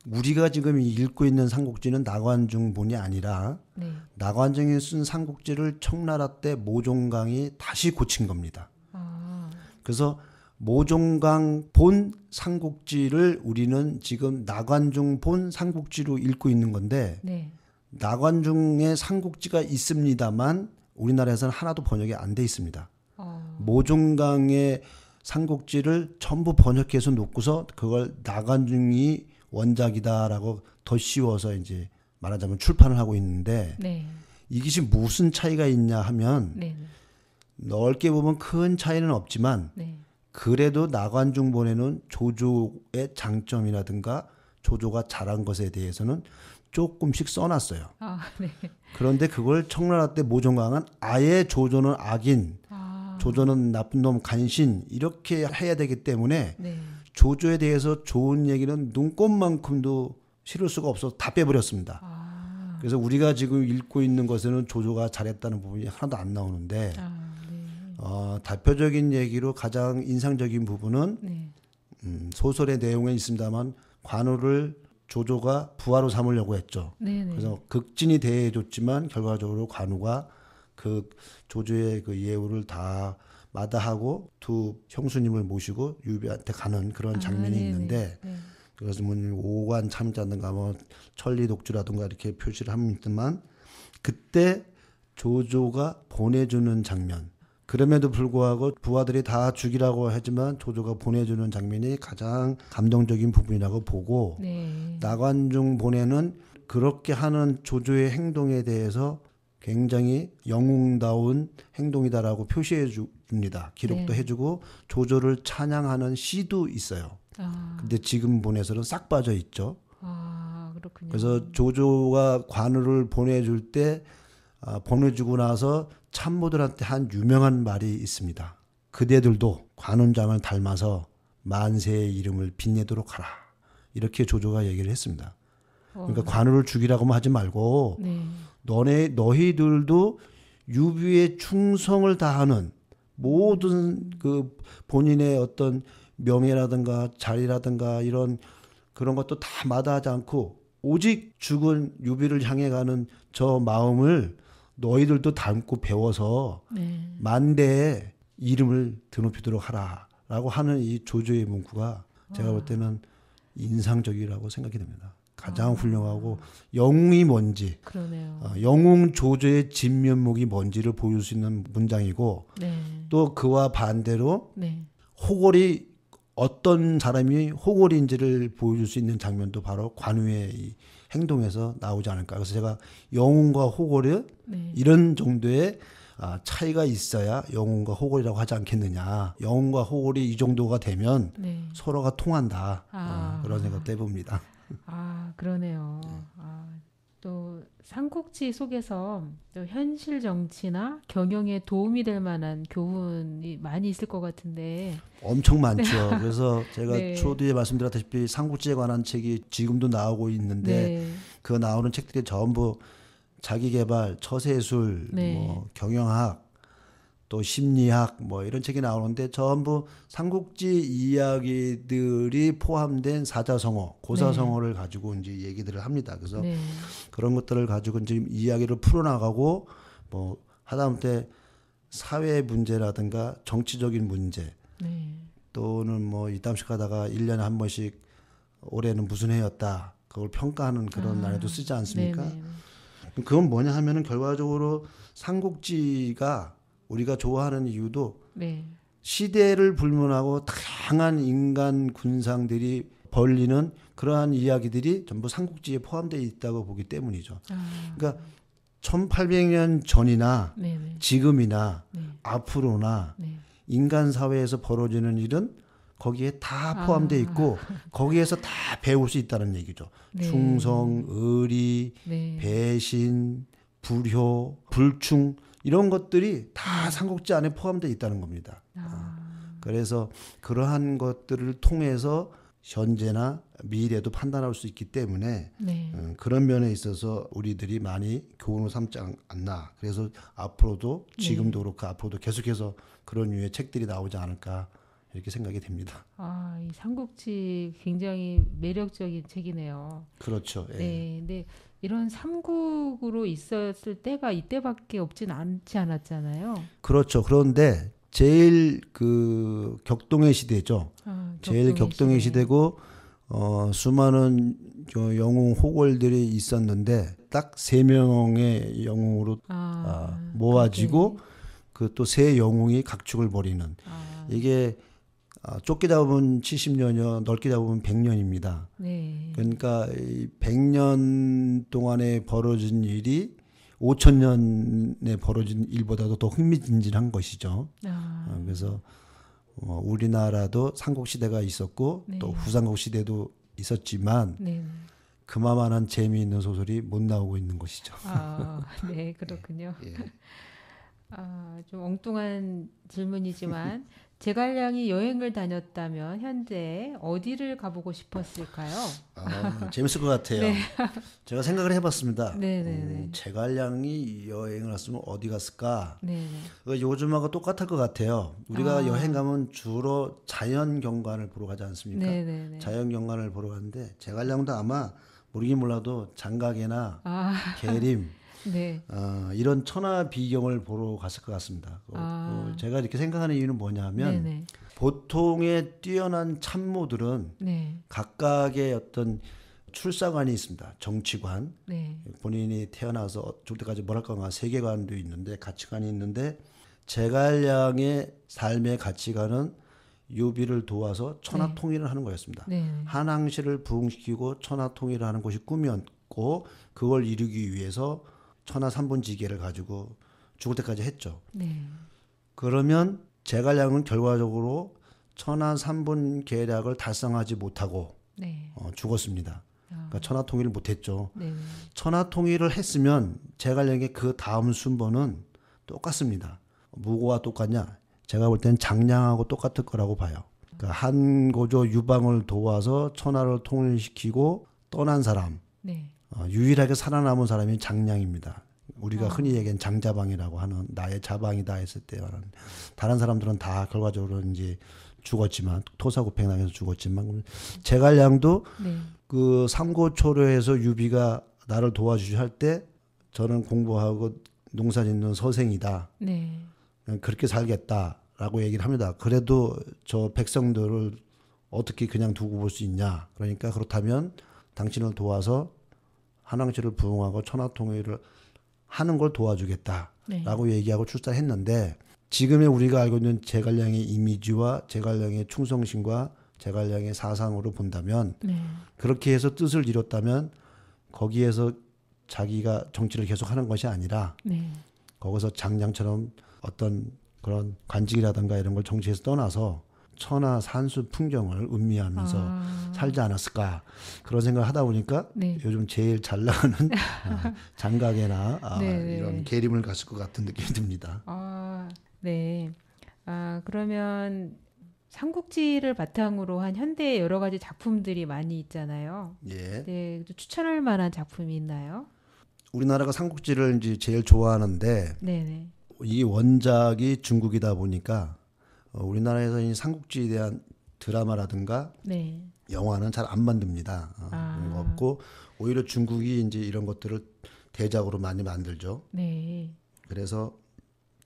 우리가 지금 읽고 있는 삼국지는 나관중본이 아니라 네. 나관중이 쓴 삼국지를 청나라 때 모종강이 다시 고친 겁니다. 아. 그래서 모종강 본 삼국지를 우리는 지금 나관중 본 삼국지로 읽고 있는 건데 네. 나관중의 삼국지가 있습니다만 우리나라에서는 하나도 번역이 안 돼 있습니다. 모종강의 삼국지를 전부 번역해서 놓고서 그걸 나관중이 원작이다라고 더 씌워서 이제 말하자면 출판을 하고 있는데 네. 이것이 무슨 차이가 있냐 하면 네. 넓게 보면 큰 차이는 없지만 네. 그래도 나관중본에는 조조의 장점이라든가 조조가 잘한 것에 대해서는 조금씩 써놨어요. 아, 네. 그런데 그걸 청나라 때 모종강은 아예 조조는 악인, 조조는 나쁜 놈 간신 이렇게 해야 되기 때문에 네. 조조에 대해서 좋은 얘기는 눈꼽만큼도 실을 수가 없어서 다 빼버렸습니다. 그래서 우리가 지금 읽고 있는 것에는 조조가 잘했다는 부분이 하나도 안 나오는데 네. 대표적인 얘기로 가장 인상적인 부분은 네. 소설의 내용에 있습니다만 관우를 조조가 부하로 삼으려고 했죠. 네네. 그래서 극진히 대해줬지만 결과적으로 관우가 그 조조의 그 예우를 다 마다하고 두 형수님을 모시고 유비한테 가는 그런 장면이 네네. 있는데 네. 그래서 뭐 오관 참자든가 뭐 천리독주라든가 이렇게 표시를 합니다만 그때 조조가 보내주는 장면 그럼에도 불구하고 부하들이 다 죽이라고 하지만 조조가 보내주는 장면이 가장 감동적인 부분이라고 보고 네. 나관중 본에는 그렇게 하는 조조의 행동에 대해서 굉장히 영웅다운 행동이다라고 표시해 줍니다. 기록도 네. 해주고 조조를 찬양하는 시도 있어요. 근데 지금 본에서는 싹 빠져 있죠. 그렇군요. 그렇군요. 그래서 조조가 관우를 보내줄 때 보내주고 나서 참모들한테 한 유명한 말이 있습니다. 그대들도 관운장을 닮아서 만세의 이름을 빛내도록 하라. 이렇게 조조가 얘기를 했습니다. 그러니까 관우를 죽이라고만 하지 말고 네. 너희들도 유비의 충성을 다하는 모든 그 본인의 어떤 명예라든가 자리라든가 이런 그런 것도 다 마다하지 않고 오직 죽은 유비를 향해 가는 저 마음을 너희들도 닮고 배워서 네. 만대의 이름을 드높이도록 하라라고 하는 이 조조의 문구가 제가 볼 때는 인상적이라고 생각이 됩니다. 가장 훌륭하고 영웅이 뭔지, 그러네요. 영웅 조조의 진면목이 뭔지를 보여줄 수 있는 문장이고 네. 또 그와 반대로 네. 호골이 어떤 사람이 호골인지를 보여줄 수 있는 장면도 바로 관우의 이 행동에서 나오지 않을까. 그래서 제가 영웅과 호골이 네. 이런 정도의 차이가 있어야 영웅과 호골이라고 하지 않겠느냐. 영웅과 호골이 이 정도가 되면 네. 서로가 통한다. 아. 그런 생각도 해봅니다. 그러네요. 또 삼국지 속에서 또 현실 정치나 경영에 도움이 될 만한 교훈이 많이 있을 것 같은데. 엄청 많죠. 그래서 제가 네. 초두에 말씀드렸다시피 삼국지에 관한 책이 지금도 나오고 있는데 네. 그 나오는 책들이 전부 자기계발, 처세술, 네. 뭐 경영학, 또 심리학 뭐 이런 책이 나오는데 전부 삼국지 이야기들이 포함된 사자성어, 고사성어를 가지고 이제 얘기들을 합니다. 그래서 네. 그런 것들을 가지고 이제 이야기를 풀어나가고 뭐 하다못해 사회 문제라든가 정치적인 문제 네. 또는 뭐 이따금씩 하다가 1년에 한 번씩 올해는 무슨 해였다. 그걸 평가하는 그런 날에도 쓰지 않습니까? 네네. 그건 뭐냐 하면은 결과적으로 삼국지가 우리가 좋아하는 이유도 네. 시대를 불문하고 다양한 인간 군상들이 벌리는 그러한 이야기들이 전부 삼국지에 포함되어 있다고 보기 때문이죠. 그러니까 1800년 전이나 네네. 지금이나 네. 앞으로나 네. 인간 사회에서 벌어지는 일은 거기에 다 포함되어 있고 거기에서 다 배울 수 있다는 얘기죠. 네. 충성, 의리, 네. 배신, 불효, 불충 이런 것들이 다 삼국지 안에 포함되어 있다는 겁니다. 그래서 그러한 것들을 통해서 현재나 미래도 판단할 수 있기 때문에 네. 그런 면에 있어서 우리들이 많이 교훈을 삼지 않나. 그래서 앞으로도 지금도 그렇고 앞으로도 계속해서 그런 류의 책들이 나오지 않을까 이렇게 생각이 됩니다. 이 삼국지 굉장히 매력적인 책이네요. 그렇죠. 예. 네. 근데 이런 삼국으로 있었을 때가 이때밖에 없진 않지 않았잖아요. 그렇죠. 그런데 제일 그 격동의 시대죠. 제일 격동의 시대고 수많은 영웅 호골들이 있었는데 딱 3명의 영웅으로 모아지고 그 또 세 영웅이 각축을 벌이는 이게 좁게 잡으면 70년이요, 넓게 잡으면 100년입니다. 네. 그러니까 이 100년 동안에 벌어진 일이 5,000년에 벌어진 일보다도 더 흥미진진한 것이죠. 그래서 우리나라도 삼국시대가 있었고 네. 또 후삼국시대도 있었지만 네. 그만한 재미있는 소설이 못 나오고 있는 것이죠. 네, 그렇군요. 예. 좀 엉뚱한 질문이지만 제갈량이 여행을 다녔다면 현재 어디를 가보고 싶었을까요? 재밌을 것 같아요. 네. 제가 생각을 해봤습니다. 네네네. 제갈량이 여행을 갔으면 어디 갔을까? 네네. 요즘하고 똑같을 것 같아요. 우리가 여행 가면 주로 자연 경관을 보러 가지 않습니까? 네네네. 자연 경관을 보러 가는데 제갈량도 아마 모르긴 몰라도 장각이나 계림 네. 이런 천하 비경을 보러 갔을 것 같습니다. 제가 이렇게 생각하는 이유는 뭐냐면 네네. 보통의 뛰어난 참모들은 네. 각각의 어떤 출사관이 있습니다. 정치관, 네. 본인이 태어나서 죽을 때까지 뭐랄까 세계관도 있는데 가치관이 있는데 제갈량의 삶의 가치관은 유비를 도와서 천하 통일을 하는 거였습니다. 네. 한항시를 부흥시키고 천하 통일을 하는 것이 꿈이었고 그걸 이루기 위해서 천하 삼분지계를 가지고 죽을 때까지 했죠. 네. 그러면 제갈량은 결과적으로 천하 삼분계략을 달성하지 못하고 네. 죽었습니다. 그러니까 천하 통일을 못했죠. 네. 천하 통일을 했으면 제갈량의 그 다음 순번은 똑같습니다. 뭐가 똑같냐? 제가 볼 때는 장량하고 똑같을 거라고 봐요. 그러니까 한고조 유방을 도와서 천하를 통일시키고 떠난 사람, 네. 유일하게 살아남은 사람이 장량입니다. 우리가 흔히 얘기하는 장자방이라고 하는 나의 자방이다 했을 때 말하는, 다른 사람들은 다 결과적으로 이제 죽었지만 토사구팽당해서 죽었지만 제갈량도 네. 그 삼고초려에서 유비가 나를 도와주지 할 때 저는 공부하고 농사 짓는 서생이다. 네. 그냥 그렇게 살겠다라고 얘기를 합니다. 그래도 저 백성들을 어떻게 그냥 두고 볼 수 있냐. 그러니까 그렇다면 당신을 도와서 한왕실을 부흥하고 천하통일을 하는 걸 도와주겠다라고 네. 얘기하고 출사했는데, 지금의 우리가 알고 있는 제갈량의 이미지와 제갈량의 충성심과 제갈량의 사상으로 본다면, 네. 그렇게 해서 뜻을 이뤘다면 거기에서 자기가 정치를 계속하는 것이 아니라 네. 거기서 장량처럼 어떤 그런 관직이라든가 이런 걸 정치에서 떠나서 천하 산수 풍경을 음미하면서 살지 않았을까, 그런 생각을 하다 보니까 네. 요즘 제일 잘 나가는 장가계나 네. 이런 계림을 갔을 것 같은 느낌이 듭니다. 네. 그러면 삼국지를 바탕으로 한 현대의 여러 가지 작품들이 많이 있잖아요. 예. 네. 추천할 만한 작품이 있나요? 우리나라가 삼국지를 이제 제일 좋아하는데 네네. 이 원작이 중국이다 보니까 우리나라에서 이 삼국지에 대한 드라마라든가 네. 영화는 잘 안 만듭니다. 없고 오히려 중국이 이제 이런 것들을 대작으로 많이 만들죠. 네. 그래서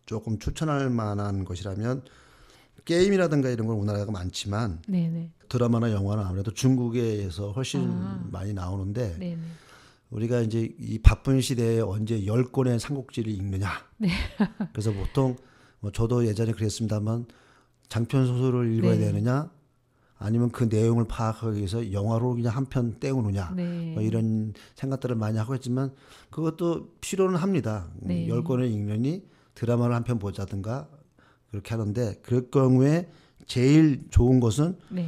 조금 추천할 만한 것이라면 게임이라든가 이런 건 우리나라가 많지만 네네. 드라마나 영화는 아무래도 중국에서 훨씬 많이 나오는데, 네네. 우리가 이제 이 바쁜 시대에 언제 10권의 삼국지를 읽느냐. 네. 그래서 보통 뭐 저도 예전에 그랬습니다만 장편 소설을 읽어야 네. 되느냐, 아니면 그 내용을 파악하기 위해서 영화로 그냥 한 편 떼우느냐, 네. 뭐 이런 생각들을 많이 하고 있지만 그것도 필요는 합니다. 네. 10권을 읽느니 드라마를 한 편 보자든가 그렇게 하는데, 그럴 경우에 제일 좋은 것은 네.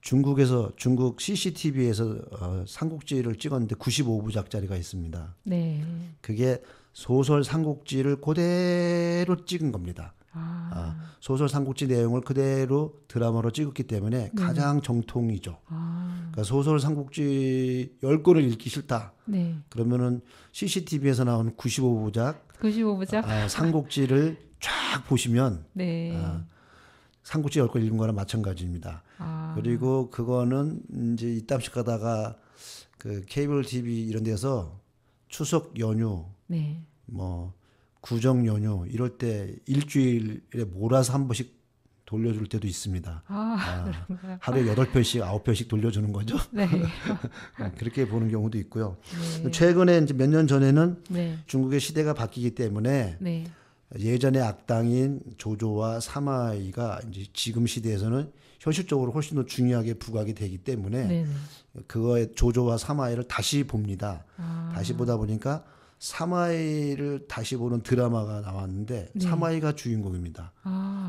중국 CCTV에서 삼국지를 찍었는데 95부작짜리가 있습니다. 네. 그게 소설 삼국지를 그대로 찍은 겁니다. 소설 삼국지 내용을 그대로 드라마로 찍었기 때문에 가장 정통이죠. 그러니까 소설 삼국지 10권을 읽기 싫다. 네. 그러면은 CCTV에서 나온 95부작 95부작? 삼국지를 쫙 보시면 네. 삼국지 10권 읽은 거랑 마찬가지입니다. 그리고 그거는 이제 이땀씩 가다가 그 케이블 TV 이런 데서 추석 연휴, 네. 뭐 구정 연휴 이럴 때 일주일에 몰아서 한 번씩 돌려줄 때도 있습니다. 그런가요? 하루에 8편씩, 9편씩 돌려주는 거죠. 네. 그렇게 보는 경우도 있고요. 네. 최근에 이제 몇 년 전에는 네. 중국의 시대가 바뀌기 때문에 네. 예전의 악당인 조조와 사마이가 이제 지금 시대에서는 현실적으로 훨씬 더 중요하게 부각이 되기 때문에 네. 그거의 조조와 사마이를 다시 봅니다. 다시 보다 보니까 사마이를 다시 보는 드라마가 나왔는데 네. 사마이가 주인공입니다.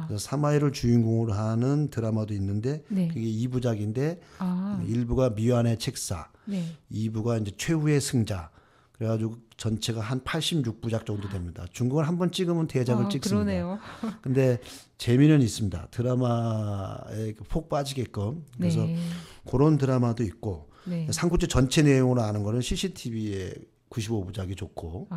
그래서 사마이를 주인공으로 하는 드라마도 있는데 네. 그게 2부작인데 1부가 미완의 책사, 네. 2부가 이제 최후의 승자. 그래가지고 전체가 한 86부작 정도 됩니다. 중국은 한 번 찍으면 대작을 찍습니다. 그러네요. 근데 재미는 있습니다. 드라마에 폭 빠지게끔. 그래서 네. 그런 드라마도 있고, 네. 삼국지 전체 내용으로 아는 거는 CCTV에 95부작이 좋고,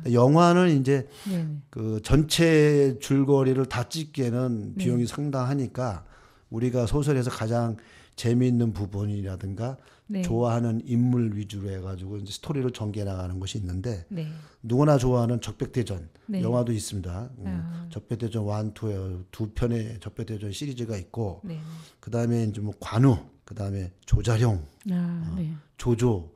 영화는 이제 네. 그 전체 줄거리를 다 찍기에는 네. 비용이 상당하니까 우리가 소설에서 가장 재미있는 부분이라든가 네. 좋아하는 인물 위주로 해가지고 이제 스토리를 전개해 나가는 것이 있는데, 네. 누구나 좋아하는 적백대전 네. 영화도 있습니다. 적백대전 1, 2에 두 편의 적백대전 시리즈가 있고, 네. 그 다음에 이제 뭐 관우, 그 다음에 조자룡, 네. 조조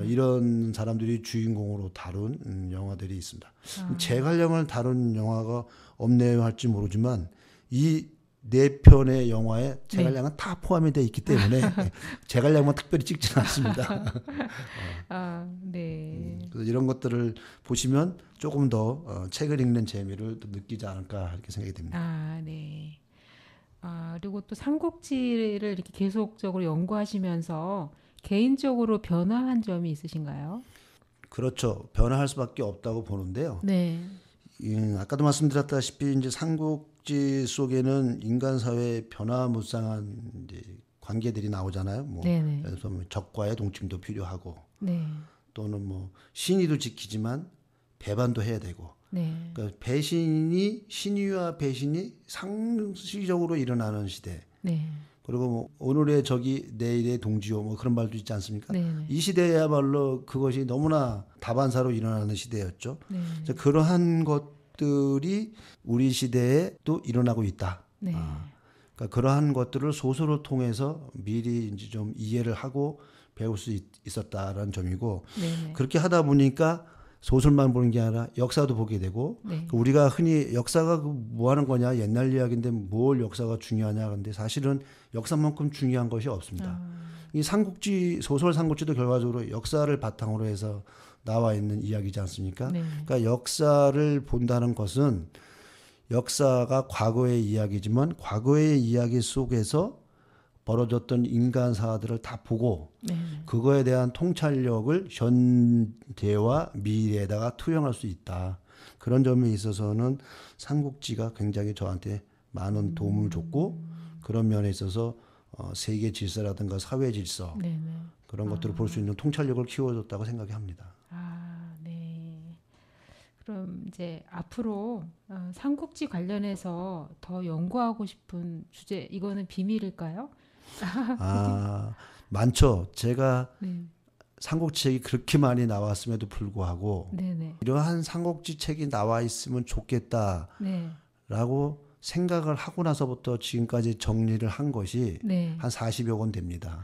이런 사람들이 주인공으로 다룬 영화들이 있습니다. 제갈량을 다룬 영화가 없네요 할지 모르지만 이 네 편의 영화에 제갈량은 다 포함이 되어 있기 때문에 제갈량만 특별히 찍지는 않습니다. 네. 그래서 이런 것들을 보시면 조금 더 책을 읽는 재미를 또 느끼지 않을까 이렇게 생각이 듭니다. 네. 그리고 또 삼국지를 이렇게 계속적으로 연구하시면서 개인적으로 변화한 점이 있으신가요? 그렇죠. 변화할 수밖에 없다고 보는데요. 네. 아까도 말씀드렸다시피 이제 삼국지 속에는 인간 사회의 변화무쌍한 이제 관계들이 나오잖아요. 뭐 네네. 예를 들어서 뭐 적과의 동침도 필요하고 네. 또는 뭐 신의도 지키지만 배반도 해야 되고 네. 그러니까 신의와 배신이 상시적으로 일어나는 시대. 네. 그리고 뭐 오늘의 적이 내일의 동지요 뭐 그런 말도 있지 않습니까? 네네. 이 시대야말로 그것이 너무나 다반사로 일어나는 시대였죠. 네. 그래서 그러한 것들이 우리 시대에 또 일어나고 있다. 네. 그러니까 그러한 것들을 소설을 통해서 미리 이제 좀 이해를 하고 배울 수 있었다라는 점이고 네네. 그렇게 하다 보니까 소설만 보는 게 아니라 역사도 보게 되고 네. 우리가 흔히 역사가 뭐 하는 거냐 옛날 이야기인데 뭘 역사가 중요하냐 근데 사실은 역사만큼 중요한 것이 없습니다. 이 삼국지 소설 삼국지도 결과적으로 역사를 바탕으로 해서 나와 있는 이야기지 않습니까? 네. 그러니까 역사를 본다는 것은 역사가 과거의 이야기지만 과거의 이야기 속에서 벌어졌던 인간사들을 다 보고 네. 그거에 대한 통찰력을 현재와 미래에다가 투영할 수 있다. 그런 점에 있어서는 삼국지가 굉장히 저한테 많은 도움을 줬고 그런 면에 있어서 세계 질서라든가 사회 질서 네네. 그런 것들을 볼 수 있는 통찰력을 키워줬다고 생각이 합니다. 아, 네. 그럼 이제 앞으로 삼국지 관련해서 더 연구하고 싶은 주제, 이거는 비밀일까요? 많죠. 제가 네. 삼국지 책이 그렇게 많이 나왔음에도 불구하고 네네. 이러한 삼국지 책이 나와 있으면 좋겠다라고 네. 생각을 하고 나서부터 지금까지 정리를 한 것이 네. 한 40여 권 됩니다.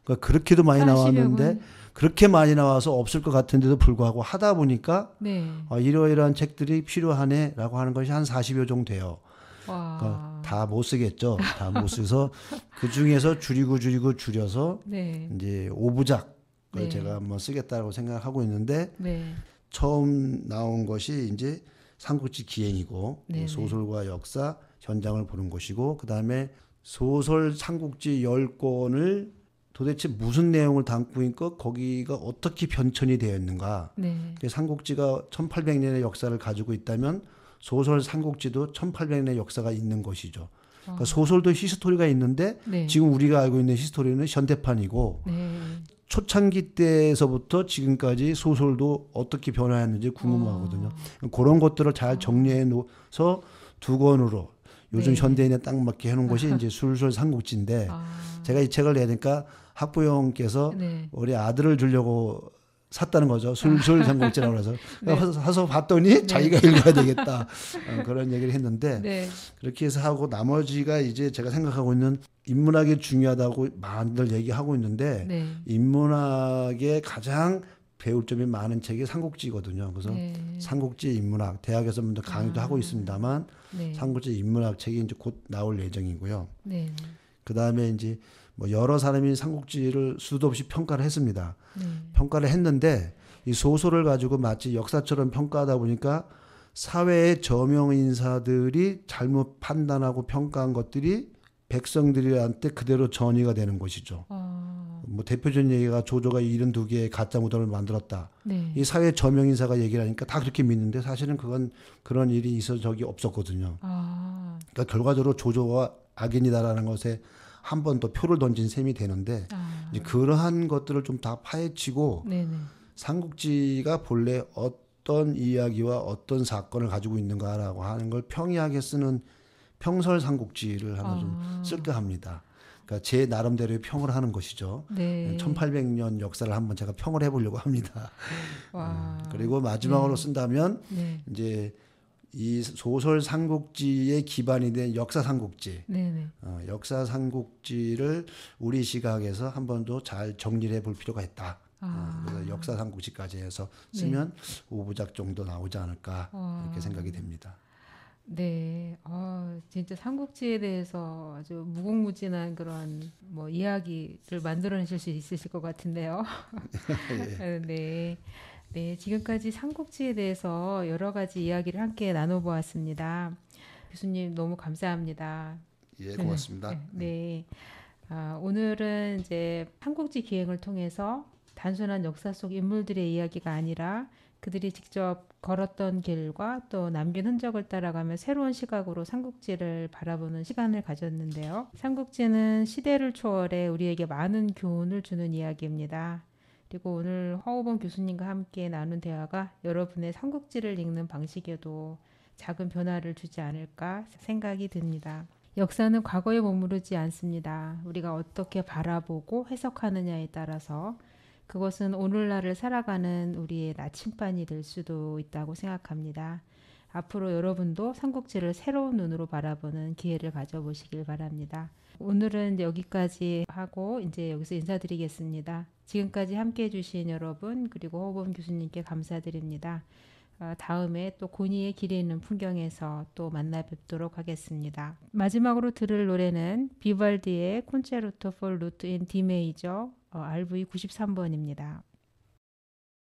그러니까 그렇게도 많이 40여 나왔는데 권. 그렇게 많이 나와서 없을 것 같은데도 불구하고 하다 보니까 네. 이러이러한 책들이 필요하네라고 하는 것이 한 40여 종 돼요. 와. 그러니까 다 못 쓰겠죠. 다 못 써서 그 중에서 줄여서 네. 이제 5부작을 네. 제가 한번 쓰겠다고 생각하고 있는데 네. 처음 나온 것이 이제 삼국지 기행이고 네네. 소설과 역사 현장을 보는 것이고 그다음에 소설 삼국지 10권을 도대체 무슨 내용을 담고 있고 거기가 어떻게 변천이 되어 있는가. 네. 삼국지가 1800년의 역사를 가지고 있다면 소설 삼국지도 1800년의 역사가 있는 것이죠. 그러니까 소설도 히스토리가 있는데 네. 지금 우리가 알고 있는 히스토리는 현대판이고 네. 초창기 때에서부터 지금까지 소설도 어떻게 변화했는지 궁금하거든요. 그런 것들을 잘 정리해 놓아서 두 권으로 요즘 네. 현대인에 딱 맞게 해놓은 것이 이제 술술 삼국지인데 제가 이 책을 내니까 학부형께서 네. 우리 아들을 주려고 샀다는 거죠. 술술 삼국지라고 해서 네. 가서 봤더니 자기가 읽어야 되겠다 그런 얘기를 했는데 네. 그렇게 해서 하고 나머지가 이제 제가 생각하고 있는 인문학이 중요하다고 많이들 얘기하고 있는데 네. 인문학에 가장 배울 점이 많은 책이 삼국지거든요. 그래서 네. 삼국지 인문학 대학에서 먼저 강의도 하고 있습니다만 네. 삼국지 인문학 책이 이제 곧 나올 예정이고요. 네. 그 다음에 이제 뭐 여러 사람이 삼국지를 수도 없이 평가를 했습니다. 네. 평가를 했는데 이 소설을 가지고 마치 역사처럼 평가하다 보니까 사회의 저명 인사들이 잘못 판단하고 평가한 것들이 백성들한테 그대로 전이가 되는 것이죠. 뭐 대표적인 얘기가 조조가 72개의 가짜 무덤을 만들었다. 네. 이 사회 저명 인사가 얘기를 하니까 다 그렇게 믿는데 사실은 그건 그런 일이 있어 적이 없었거든요. 그러니까 결과적으로 조조가 악인이다라는 것에 한 번 더 표를 던진 셈이 되는데 이제 그러한 것들을 좀 다 파헤치고 네네. 삼국지가 본래 어떤 이야기와 어떤 사건을 가지고 있는가라고 하는 걸 평이하게 쓰는 평설 삼국지를 하나 좀 쓸까 합니다. 그러니까 제 나름대로의 평을 하는 것이죠. 네. 1800년 역사를 한번 제가 평을 해보려고 합니다. 와. 그리고 마지막으로 쓴다면 네. 이제 이 소설 삼국지의 기반이 된 역사 삼국지, 네네. 역사 삼국지를 우리 시각에서 한 번 더 잘 정리를 해볼 필요가 있다. 그래서 역사 삼국지까지 해서 쓰면 5부작 정도 나오지 않을까 이렇게 생각이 됩니다. 네, 진짜 삼국지에 대해서 아주 무궁무진한 그런 뭐 이야기를 만들어내실 수 있으실 것 같은데요. 예. 네, 네, 지금까지 삼국지에 대해서 여러 가지 이야기를 함께 나눠보았습니다. 교수님 너무 감사합니다. 예, 고맙습니다. 네, 오늘은 이제 삼국지 기행을 통해서 단순한 역사 속 인물들의 이야기가 아니라 그들이 직접 걸었던 길과 또 남긴 흔적을 따라가며 새로운 시각으로 삼국지를 바라보는 시간을 가졌는데요. 삼국지는 시대를 초월해 우리에게 많은 교훈을 주는 이야기입니다. 그리고 오늘 허우범 교수님과 함께 나눈 대화가 여러분의 삼국지를 읽는 방식에도 작은 변화를 주지 않을까 생각이 듭니다. 역사는 과거에 머무르지 않습니다. 우리가 어떻게 바라보고 해석하느냐에 따라서 그것은 오늘날을 살아가는 우리의 나침반이 될 수도 있다고 생각합니다. 앞으로 여러분도 삼국지를 새로운 눈으로 바라보는 기회를 가져보시길 바랍니다. 오늘은 여기까지 하고 이제 여기서 인사드리겠습니다. 지금까지 함께 해주신 여러분 그리고 허범 교수님께 감사드립니다. 다음에 또 고니의 길이 있는 풍경에서 또 만나 뵙도록 하겠습니다. 마지막으로 들을 노래는 비발디의 콘체르토 폴 루트 인 D 메이저 RV 93번입니다.